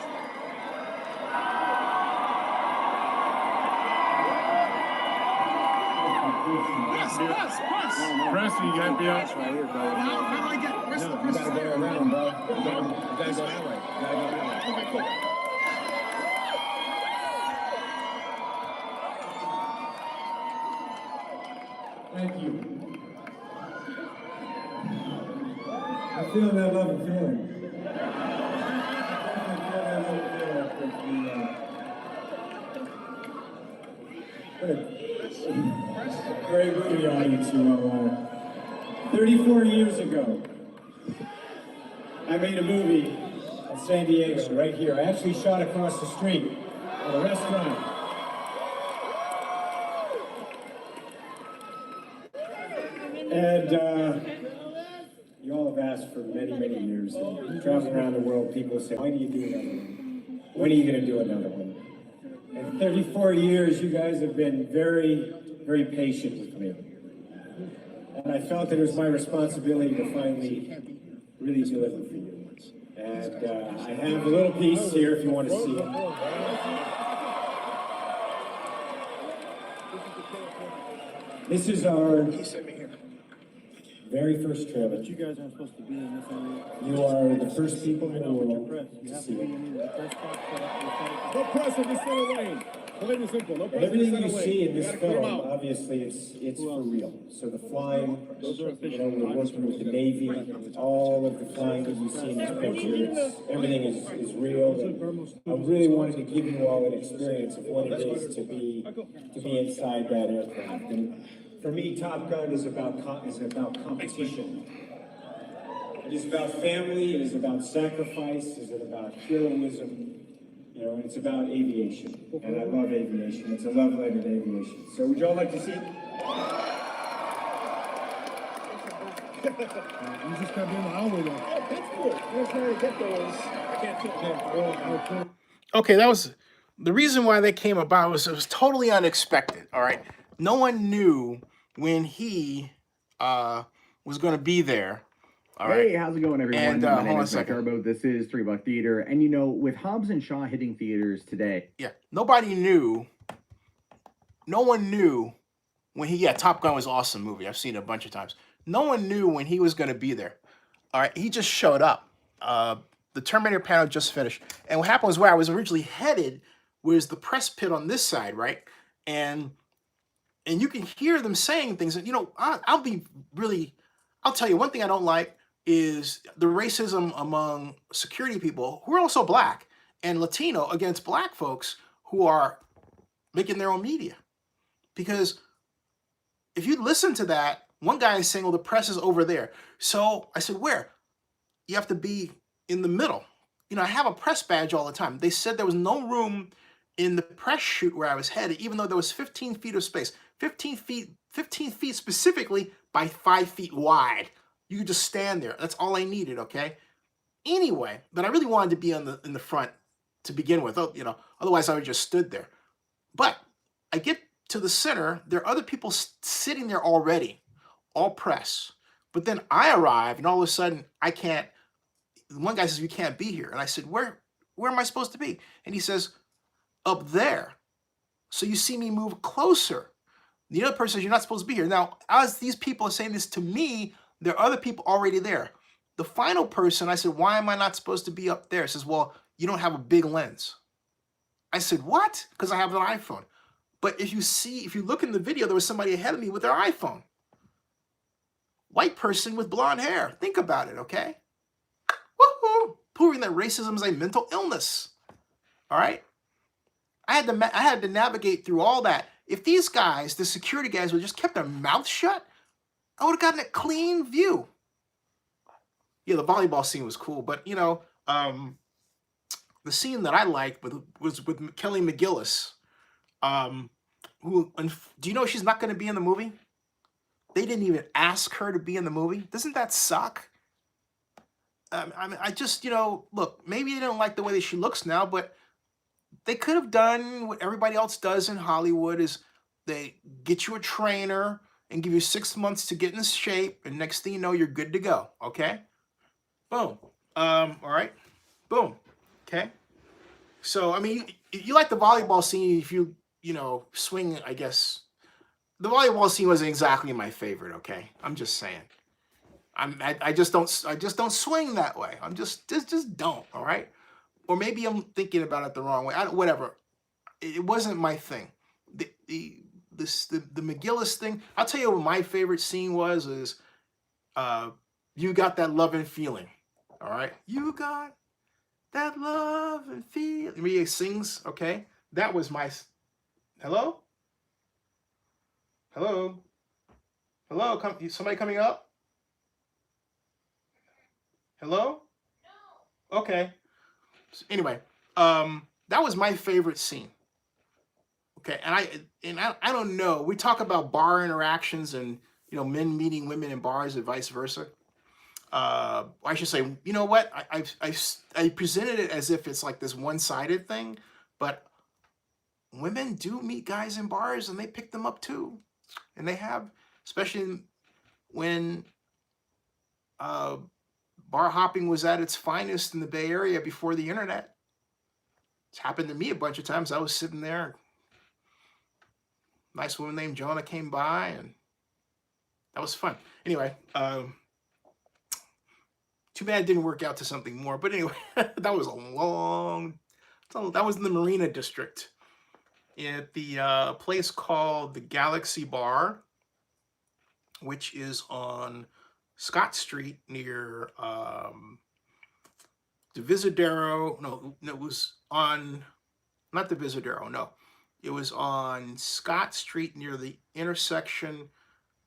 Press, press, press. Press, you gotta be out. How do I get? Where's the press? You gotta go around, bro. You gotta go that way. You gotta go that way. Okay, cool. Thank you. I feel that love and feeling. Very movie audience, you know. 34 years ago, I made a movie in San Diego, right here. I actually shot across the street at a restaurant. And you all have asked for many, many years. And traveling around the world, people say, "Why do you do another one? When are you going to do another one?" And 34 years, you guys have been very, very patient with me. And I felt that it was my responsibility to finally really deliver for you. And I have a little piece here if you want to see it. This is our very first trailer. You guys aren't supposed to be in this area. You are the first people in the world to see it. No press in the center lane. Plain and simple. No press in the Everything center you lane. see in this You gotta clear 'em film, out. obviously, it's for real. So the flying, Those are you know, we're working with the Navy, all of the flying that you see in this picture, everything is real. And I really wanted to give you all an experience of what it is to be inside that aircraft. And for me, Top Gun is about competition. It is about family, it is about sacrifice, it is about heroism. You know, and it's about aviation, and I love aviation. It's a love letter to aviation. So would y'all like to see it? You just gotta be in the hallway though. Oh, that's cool. I was trying to get those. I can't fit there. Okay, that was the reason why they came about was it was totally unexpected. All right, no one knew when he was going to be there. All right. Hey, how's it going, everyone? And, My hold name on a is Mike second. Turbo. This is $3 Theater. And, you know, with Hobbs and Shaw hitting theaters today, Yeah, nobody knew. No one knew when he. Yeah, Top Gun was an awesome movie. I've seen it a bunch of times. No one knew when he was going to be there. All right, he just showed up. The Terminator panel just finished, and what happened was where I was originally headed was the press pit on this side, right? And you can hear them saying things. And you know, I'll be really. I'll tell you one thing I don't like is the racism among security people who are also black and Latino against black folks who are making their own media. Because if you listen to that, one guy is saying, well, the press is over there. So I said, where? You have to be in the middle. You know, I have a press badge all the time. They said there was no room in the press chute where I was headed, even though there was 15 feet of space. 15 feet specifically by 5 feet wide. You could just stand there. That's all I needed, okay? Anyway, but I really wanted to be in the front to begin with. You know, otherwise I would have just stood there. But I get to the center. There are other people sitting there already, all press. But then I arrive, and all of a sudden I can't. One guy says, "You can't be here," and I said, "Where am I supposed to be?" And he says, "Up there." So you see me move closer. The other person says, "You're not supposed to be here." Now, as these people are saying this to me, there are other people already there. The final person, I said, "Why am I not supposed to be up there?" He says, "Well, you don't have a big lens." I said, "What?" Because I have an iPhone. But if you look in the video, there was somebody ahead of me with their iPhone. White person with blonde hair. Think about it, okay? Woohoo! Proving that racism is a mental illness. All right? I had to navigate through all that. If these guys, the security guys, would just kept their mouth shut, I would have gotten a clean view. Yeah, the volleyball scene was cool, but you know, the scene that I liked was with Kelly McGillis. Do you know she's not going to be in the movie? They didn't even ask her to be in the movie. Doesn't that suck? I mean, I just, you know, look, maybe they don't like the way that she looks now, but they could have done what everybody else does in Hollywood is they get you a trainer and give you 6 months to get in shape, and next thing you know, you're good to go, okay? Boom. All right. Boom. Okay. So, I mean, you like the volleyball scene if you know, swing, I guess, the volleyball scene wasn't exactly my favorite. Okay, I'm just saying. I just don't swing that way. I'm just don't. All right, or maybe I'm thinking about it the wrong way. Whatever. It wasn't my thing. The McGillis thing. I'll tell you what my favorite scene was. Is you got that love and feeling. All right, you got that love and feeling. He sings. Okay, that was my. Hello. Hello. Hello. Somebody coming up. Hello? No. Okay. So anyway, that was my favorite scene. Okay, and I don't know. We talk about bar interactions and men meeting women in bars and vice versa. I should say, you know what? I presented it as if it's like this one-sided thing, but women do meet guys in bars and they pick them up too, and they have, especially when bar hopping was at its finest in the Bay Area before the internet. It's happened to me a bunch of times. I was sitting there. Nice woman named Jonah came by, and that was fun. Anyway, too bad it didn't work out to something more. But anyway, that was that was in the Marina District at the place called the Galaxy Bar, which is on Scott Street near the Visadero. No, it was on, not the Visadero, no. It was on Scott Street near the intersection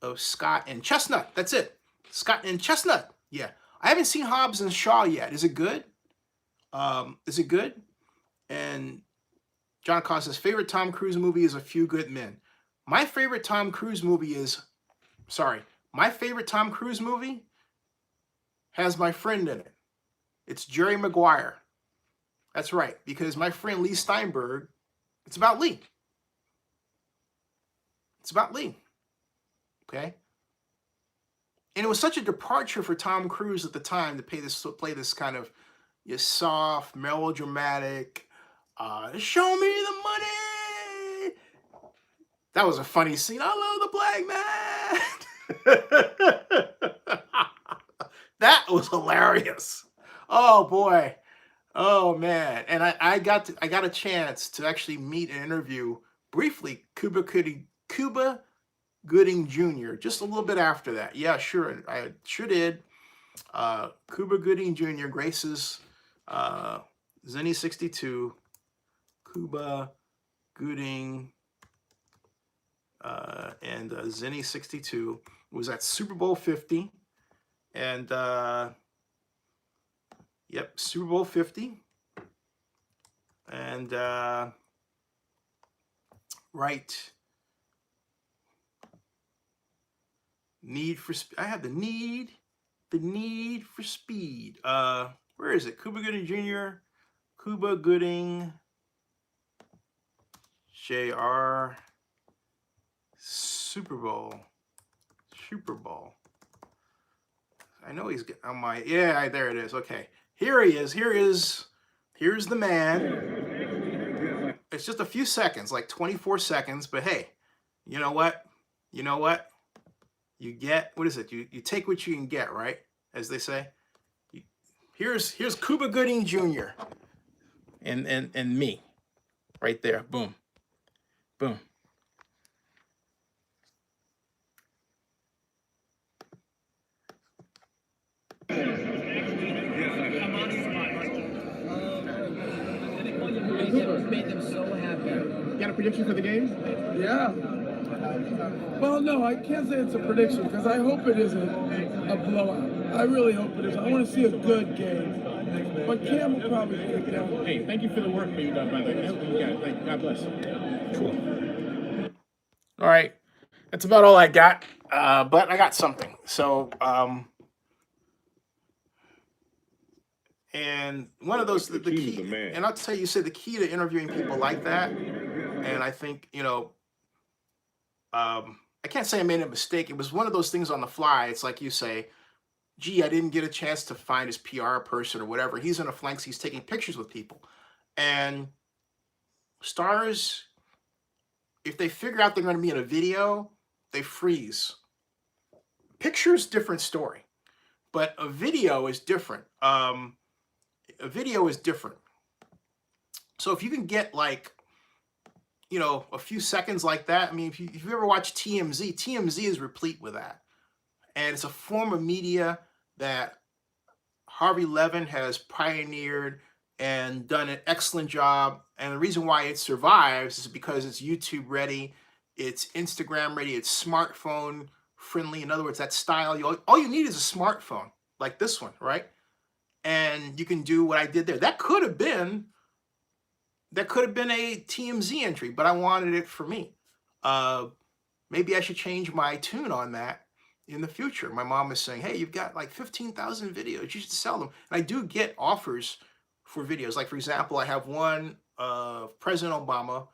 of Scott and Chestnut. That's it. Scott and Chestnut. Yeah. I haven't seen Hobbs and Shaw yet. Is it good? Is it good? And John Costa's favorite Tom Cruise movie is A Few Good Men. My favorite Tom Cruise movie has my friend in it. It's Jerry Maguire. That's right, because my friend Lee Steinberg, it's about Lee. It's about Lee. Okay? And it was such a departure for Tom Cruise at the time to play this kind of soft, melodramatic, show me the money. That was a funny scene. I love the black man. That was hilarious. Oh boy. Oh man. And I got a chance to actually meet and interview briefly Cuba Gooding Jr. just a little bit after that. Yeah, sure. I sure did. Cuba Gooding Jr. graces Zenny 62. Cuba Gooding and Zenny 62 was at Super Bowl 50. And yep, Super Bowl 50. And right. Need for Speed. I have the need for Speed. Where is it? Cuba Gooding Jr. Cuba Gooding Jr. Super Bowl. I know he's on my, yeah, there it is. Okay. Here he is. Here's the man. It's just a few seconds, like 24 seconds, but hey, you know what? You get, what is it? You take what you can get, right? As they say. Here's Cuba Gooding Jr. and me. Right there. Boom. Boom. Made them so happy. Got a prediction for the game? Yeah. Well, no, I can't say it's a prediction because I hope it isn't a blowout. I really hope it is. I want to see a good game. But Cam will probably take it down. Hey, thank you for the work that you've done, by the way. Thank you. God bless. Cool. All right. That's about all I got. But I got something. So, and one of those, the key, and I'll tell you, the key to interviewing people like that, and I think, I can't say I made a mistake. It was one of those things on the fly. It's like you say, gee, I didn't get a chance to find his PR person or whatever. He's in a flanks. He's taking pictures with people. And stars, if they figure out they're going to be in a video, they freeze. Pictures, different story, but a video is different. A video is different. So if you can get like, you know, a few seconds like that, I mean, if you ever watch TMZ, TMZ is replete with that. And it's a form of media that Harvey Levin has pioneered and done an excellent job. And the reason why it survives is because it's YouTube ready, it's Instagram ready, it's smartphone friendly. In other words, that style, all you need is a smartphone like this one, right? And you can do what I did there. That could have been a TMZ entry, but I wanted it for me. Maybe I should change my tune on that in the future. My mom is saying, hey, you've got like 15,000 videos, you should sell them. And I do get offers for videos. Like, for example, I have one of President Obama,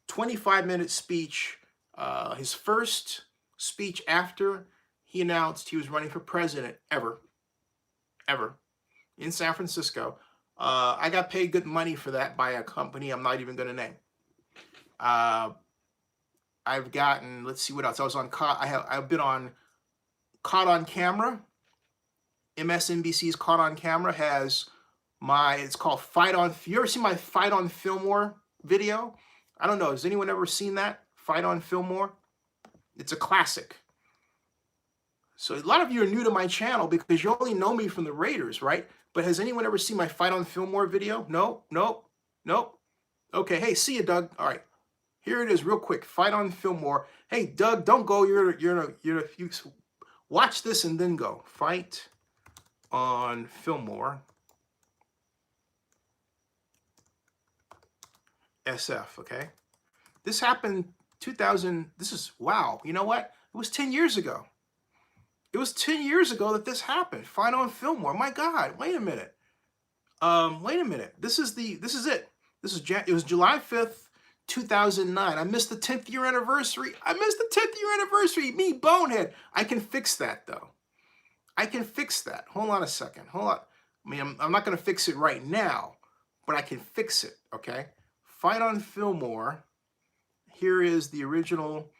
25-minute speech, his first speech after he announced he was running for president ever, in San Francisco. I got paid good money for that by a company I'm not even going to name. I've gotten, let's see what else. I was on, I've been on Caught on Camera. MSNBC's Caught on Camera has it's called Fight on. You ever seen my Fight on Fillmore video? I don't know. Has anyone ever seen that? Fight on Fillmore? It's a classic. So a lot of you are new to my channel because you only know me from the Raiders, right? But has anyone ever seen my Fight on Fillmore video? No, no, no. Okay, hey, see you, Doug. All right, here it is, real quick. Fight on Fillmore. Hey, Doug, don't go. You watch this and then go. Fight on Fillmore. SF. Okay, this happened 2000. This is wow. You know what? It was 10 years ago. It was 10 years ago that this happened. Fight on Fillmore. My God, wait a minute. Wait a minute. This is it. It was July 5th, 2009. I missed the 10th year anniversary. Me, bonehead. I can fix that though. I can fix that. Hold on a second. Hold on. I mean, I'm not going to fix it right now, but I can fix it, okay? Fight on Fillmore. Here is the original.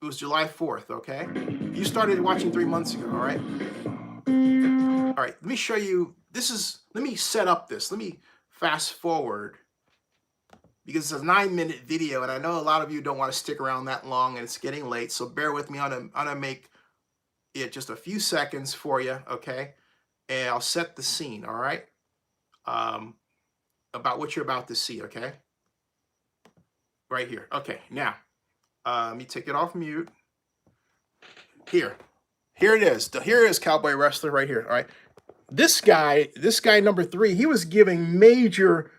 It was July 4th, okay? You started watching 3 months ago, all right? All right, let me show you. Let me set up this. Let me fast forward because it's a 9-minute video, and I know a lot of you don't want to stick around that long, and it's getting late, so bear with me. I'm gonna make it just a few seconds for you, okay? And I'll set the scene, all right? About what you're about to see, okay? Right here. Okay, now, let me take it off mute. Here it is. Here is Cowboy Wrestler right here, all right? This guy number 3, he was giving major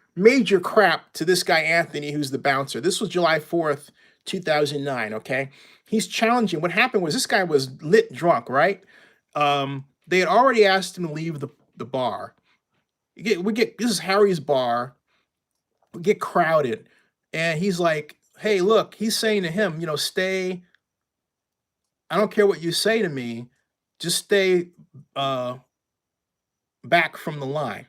crap to this guy, Anthony, who's the bouncer. This was July 4th, 2009, okay? He's challenging. What happened was this guy was lit drunk, right? They had already asked him to leave the bar. This is Harry's bar. We get crowded. And he's like, hey, look, he's saying to him, stay. I don't care what you say to me. Just stay back from the line.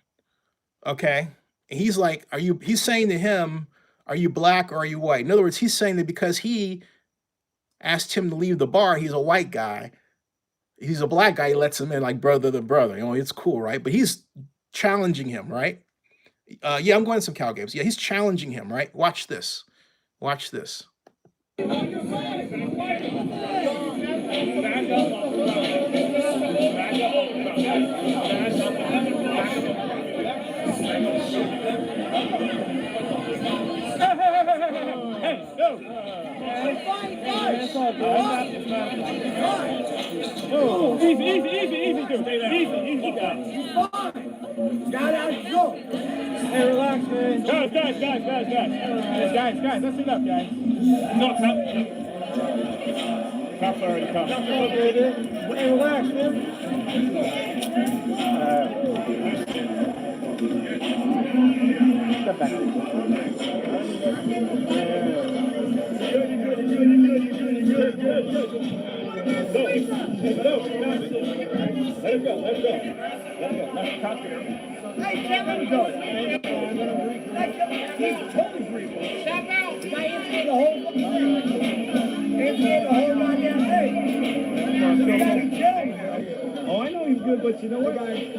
Okay? And he's like, he's saying to him, are you black or are you white? In other words, he's saying that because he asked him to leave the bar, he's a white guy. He's a black guy, he lets him in like brother to brother. It's cool, right? But he's challenging him, right? Yeah, I'm going to some cow games. Yeah, he's challenging him, right? Watch this. Watch this. Easy, go. Hey, relax, man. Guys, that's enough, guys. No, Cops already come. Hey, relax, man. Step back. Good. Let him go. Hey, Kevin, go. He's totally briefing. Step out. The whole good, but you know what, guys?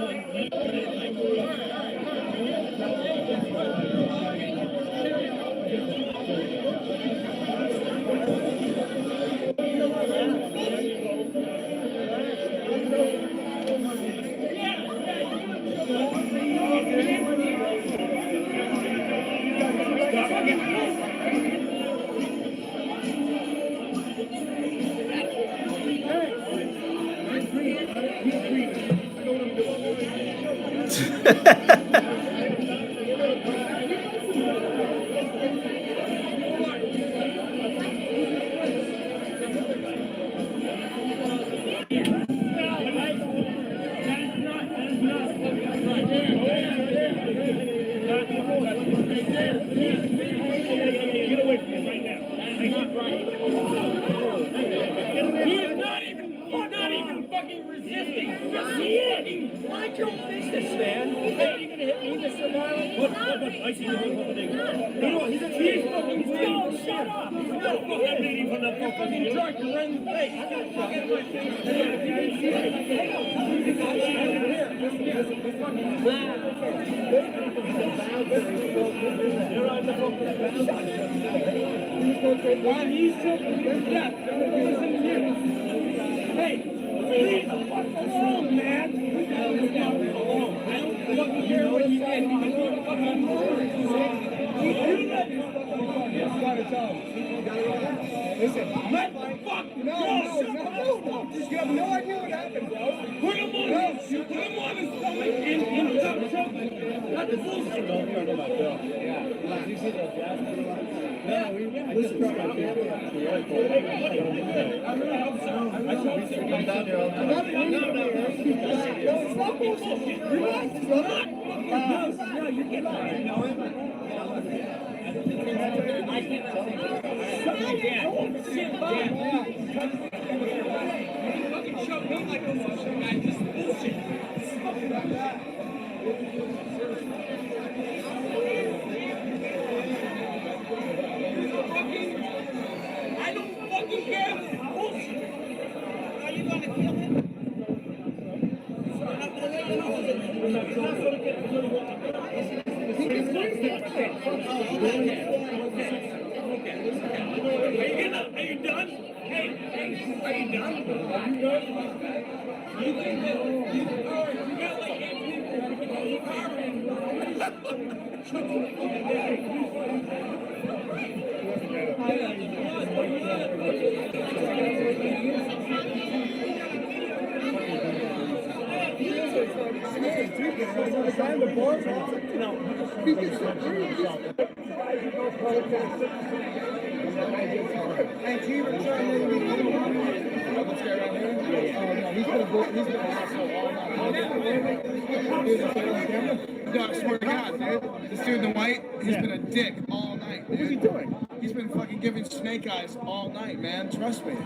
No, I swear to God, dude. This dude in the white, he's been a dick all night, dude. What's he doing? He's been fucking giving snake eyes all night, man. Trust me.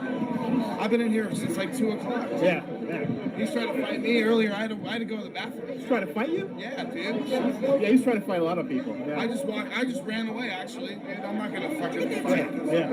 I've been in here since like 2 o'clock. Yeah. He's trying to fight me earlier. I had to go to the bathroom. He's trying to fight you? Yeah, dude. Yeah, he's trying to fight a lot of people. Yeah. I just ran away, actually. Dude, I'm not gonna fucking fight. Yeah.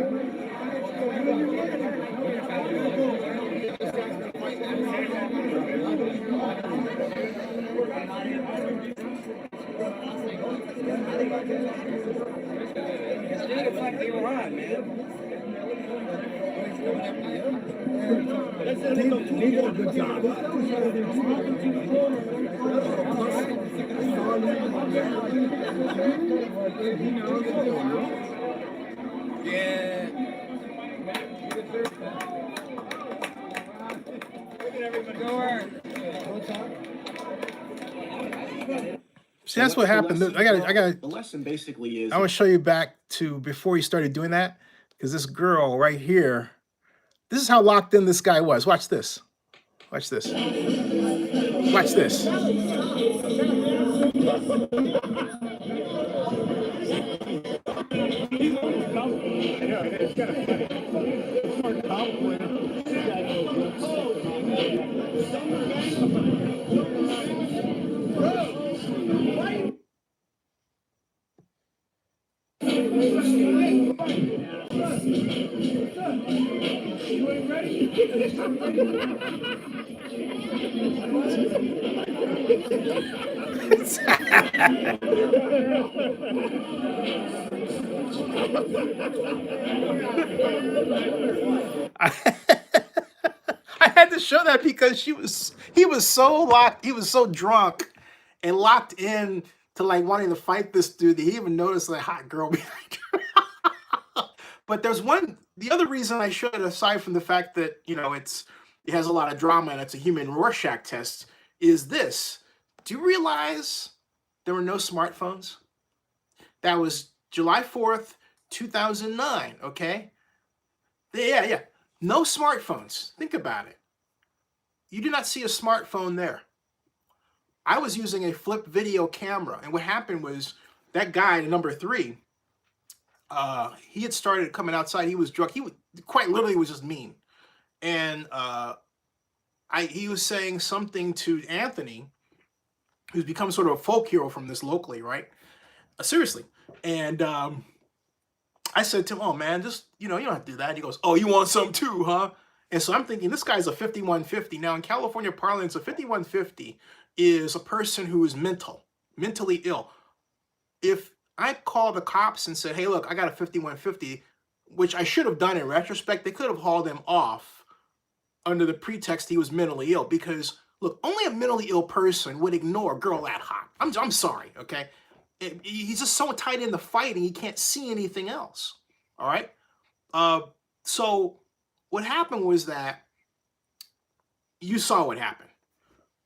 See, that's what happened. I got. The lesson basically is. I want to show you back to before he started doing that, because this girl right here, this is how locked in this guy was. Watch this. Watch this. Watch this. You ain't I had to show that because he was so locked, he was so drunk and locked in to like wanting to fight this dude that he even noticed the hot girl behind her. But the other reason I showed it, aside from the fact that, it has a lot of drama and it's a human Rorschach test, is this. Do you realize there were no smartphones? That was July 4th, 2009, okay? Yeah. No smartphones. Think about it. You do not see a smartphone there. I was using a flip video camera, and what happened was that guy, number 3, he had started coming outside. He was drunk. He quite literally was just mean, and he was saying something to Anthony, who's become sort of a folk hero from this locally, right? Seriously, and I said to him, "Oh man, just you don't have to do that." He goes, "Oh, you want some too, huh?" And so I'm thinking, this guy's a 5150. Now in California parlance, a 5150 is a person who is mentally ill. If I called the cops and said, "Hey, look, I got a 5150," which I should have done in retrospect, they could have hauled him off under the pretext he was mentally ill. Because look, only a mentally ill person would ignore a girl that hot. I'm sorry, okay? He's just so tight in the fighting, he can't see anything else. All right. So what happened was that you saw what happened,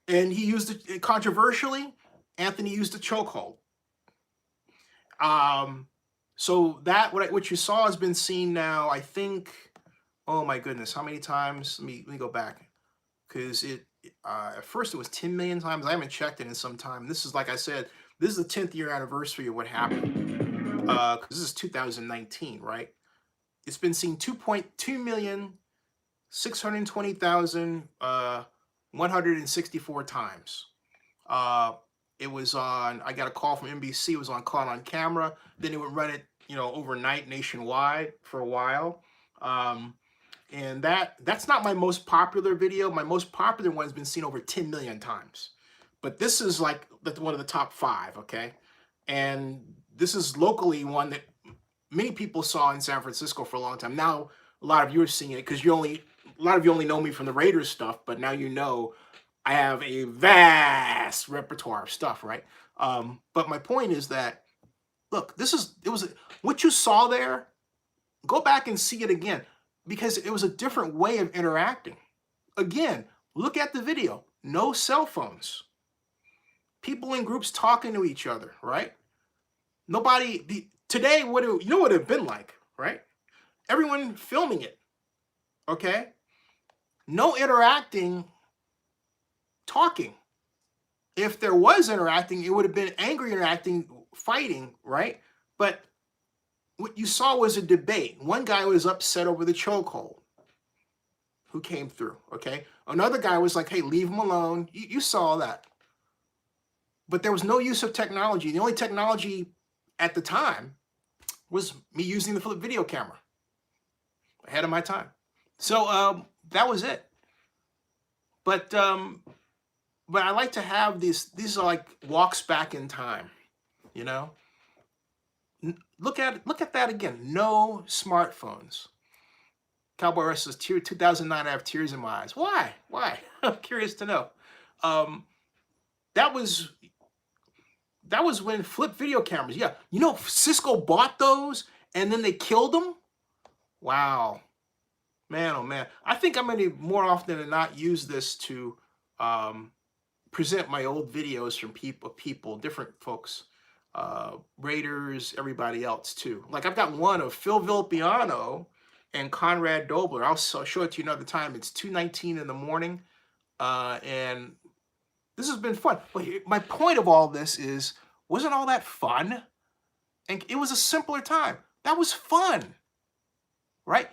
and he used it controversially. Anthony used a chokehold. So that what you saw has been seen now, I think. Oh my goodness, how many times? Let me go back, because at first it was 10 million times. I haven't checked it in some time. This is, like I said, this is the 10th year anniversary of what happened. Because this is 2019, right? It's been seen 2,620,164 times. It was on. I got a call from NBC. It was caught on camera. Then it would run it, overnight nationwide for a while. And that's not my most popular video. My most popular one has been seen over 10 million times. But this is like one of the top 5, okay? And this is locally one that many people saw in San Francisco for a long time. Now, a lot of you are seeing it because a lot of you only know me from the Raiders stuff, but now you know I have a vast repertoire of stuff, right? But my point is that, look, what you saw there, go back and see it again, because it was a different way of interacting. Again, look at the video. No cell phones. People in groups talking to each other, right? Today, you know what it would have been like, right? Everyone filming it, okay? No interacting, talking. If there was interacting, it would have been angry interacting, fighting, right? But what you saw was a debate. One guy was upset over the chokehold, who came through, okay? Another guy was like, "Hey, leave him alone." You saw that. But there was no use of technology. The only technology at the time was me using the flip video camera. Ahead of my time. So that was it. But I like to have these are like walks back in time, Look at that again. No smartphones. Cowboy Wrestler's 2009, I have tears in my eyes. Why? I'm curious to know. That was when flip video cameras. Yeah, Cisco bought those and then they killed them. Wow, man, oh man. I think I'm gonna more often than not use this to present my old videos from people, different folks, Raiders, everybody else too. Like I've got one of Phil Villapiano and Conrad Dobler. I'll show it to you another time. It's 2:19 in the morning, and this has been fun. But my point of all this is, wasn't all that fun? And it was a simpler time. That was fun, right?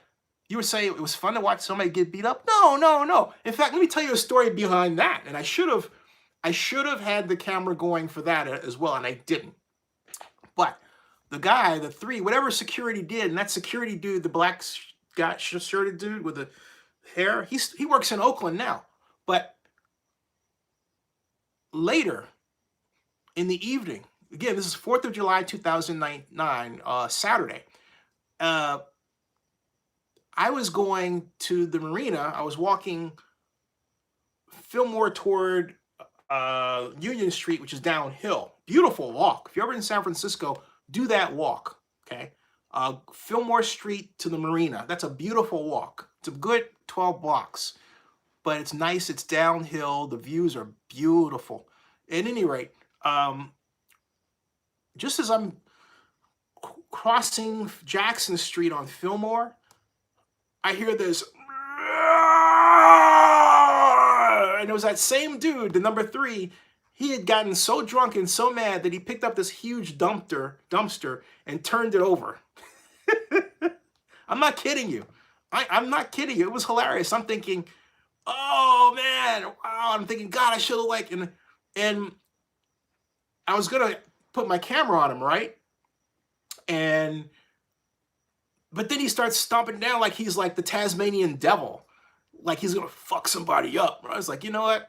You would say it was fun to watch somebody get beat up? No. In fact, let me tell you a story behind that. And I should have had the camera going for that as well, and I didn't. But the guy, the three, whatever security did, and that security dude, the black shirted dude with the hair, he works in Oakland now. But later in the evening, again, this is 4th of July, 2009, Saturday. I was going to the marina. I was walking Fillmore toward Union Street, which is downhill. Beautiful walk. If you're ever in San Francisco, do that walk, okay? Fillmore Street to the marina. That's a beautiful walk. It's a good 12 blocks, but it's nice. It's downhill. The views are beautiful. At any rate, just as I'm crossing Jackson Street on Fillmore, I hear this, and it was that same dude, the number 3. He had gotten so drunk and so mad that he picked up this huge dumpster and turned it over. I'm not kidding you. I'm not kidding you. It was hilarious. I'm thinking, oh man, wow. I'm thinking, God, I should have and I was gonna put my camera on him, right? But then he starts stomping down like he's like the Tasmanian devil, like he's gonna fuck somebody up. I was like, you know what?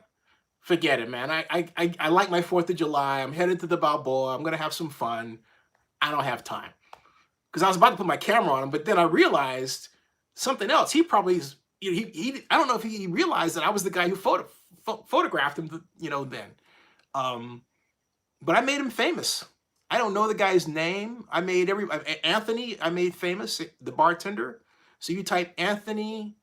Forget it, man. I like my 4th of July. I'm headed to the Balboa. I'm gonna have some fun. I don't have time. Because I was about to put my camera on him, but then I realized something else. He probably is, he I don't know if he realized that I was the guy who photographed him, then. But I made him famous. I don't know the guy's name. I made Anthony, I made famous, the bartender. So you type Anthony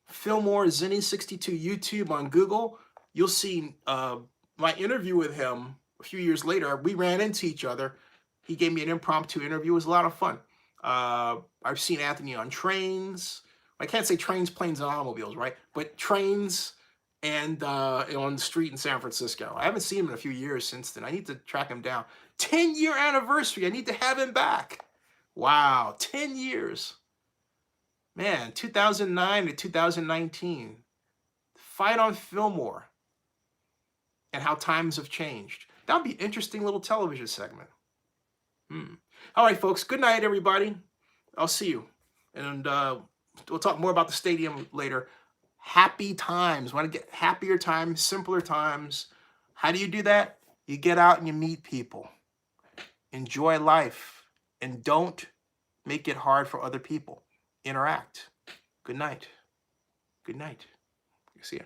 Fillmore Zinni62 YouTube on Google, you'll see my interview with him a few years later. We ran into each other. He gave me an impromptu interview. It was a lot of fun. I've seen Anthony on trains. I can't say trains, planes, and automobiles, right? But trains and on the street in San Francisco. I haven't seen him in a few years since then. I need to track him down. 10-year anniversary. I need to have him back. Wow, 10 years. Man, 2009 to 2019. Fight on Fillmore and how times have changed. That would be an interesting little television segment. All right, folks. Good night, everybody. I'll see you. And we'll talk more about the stadium later. Happy times. Want to get happier times, simpler times. How do you do that? You get out and you meet people. Enjoy life. And don't make it hard for other people. Interact. Good night. Good night. See ya.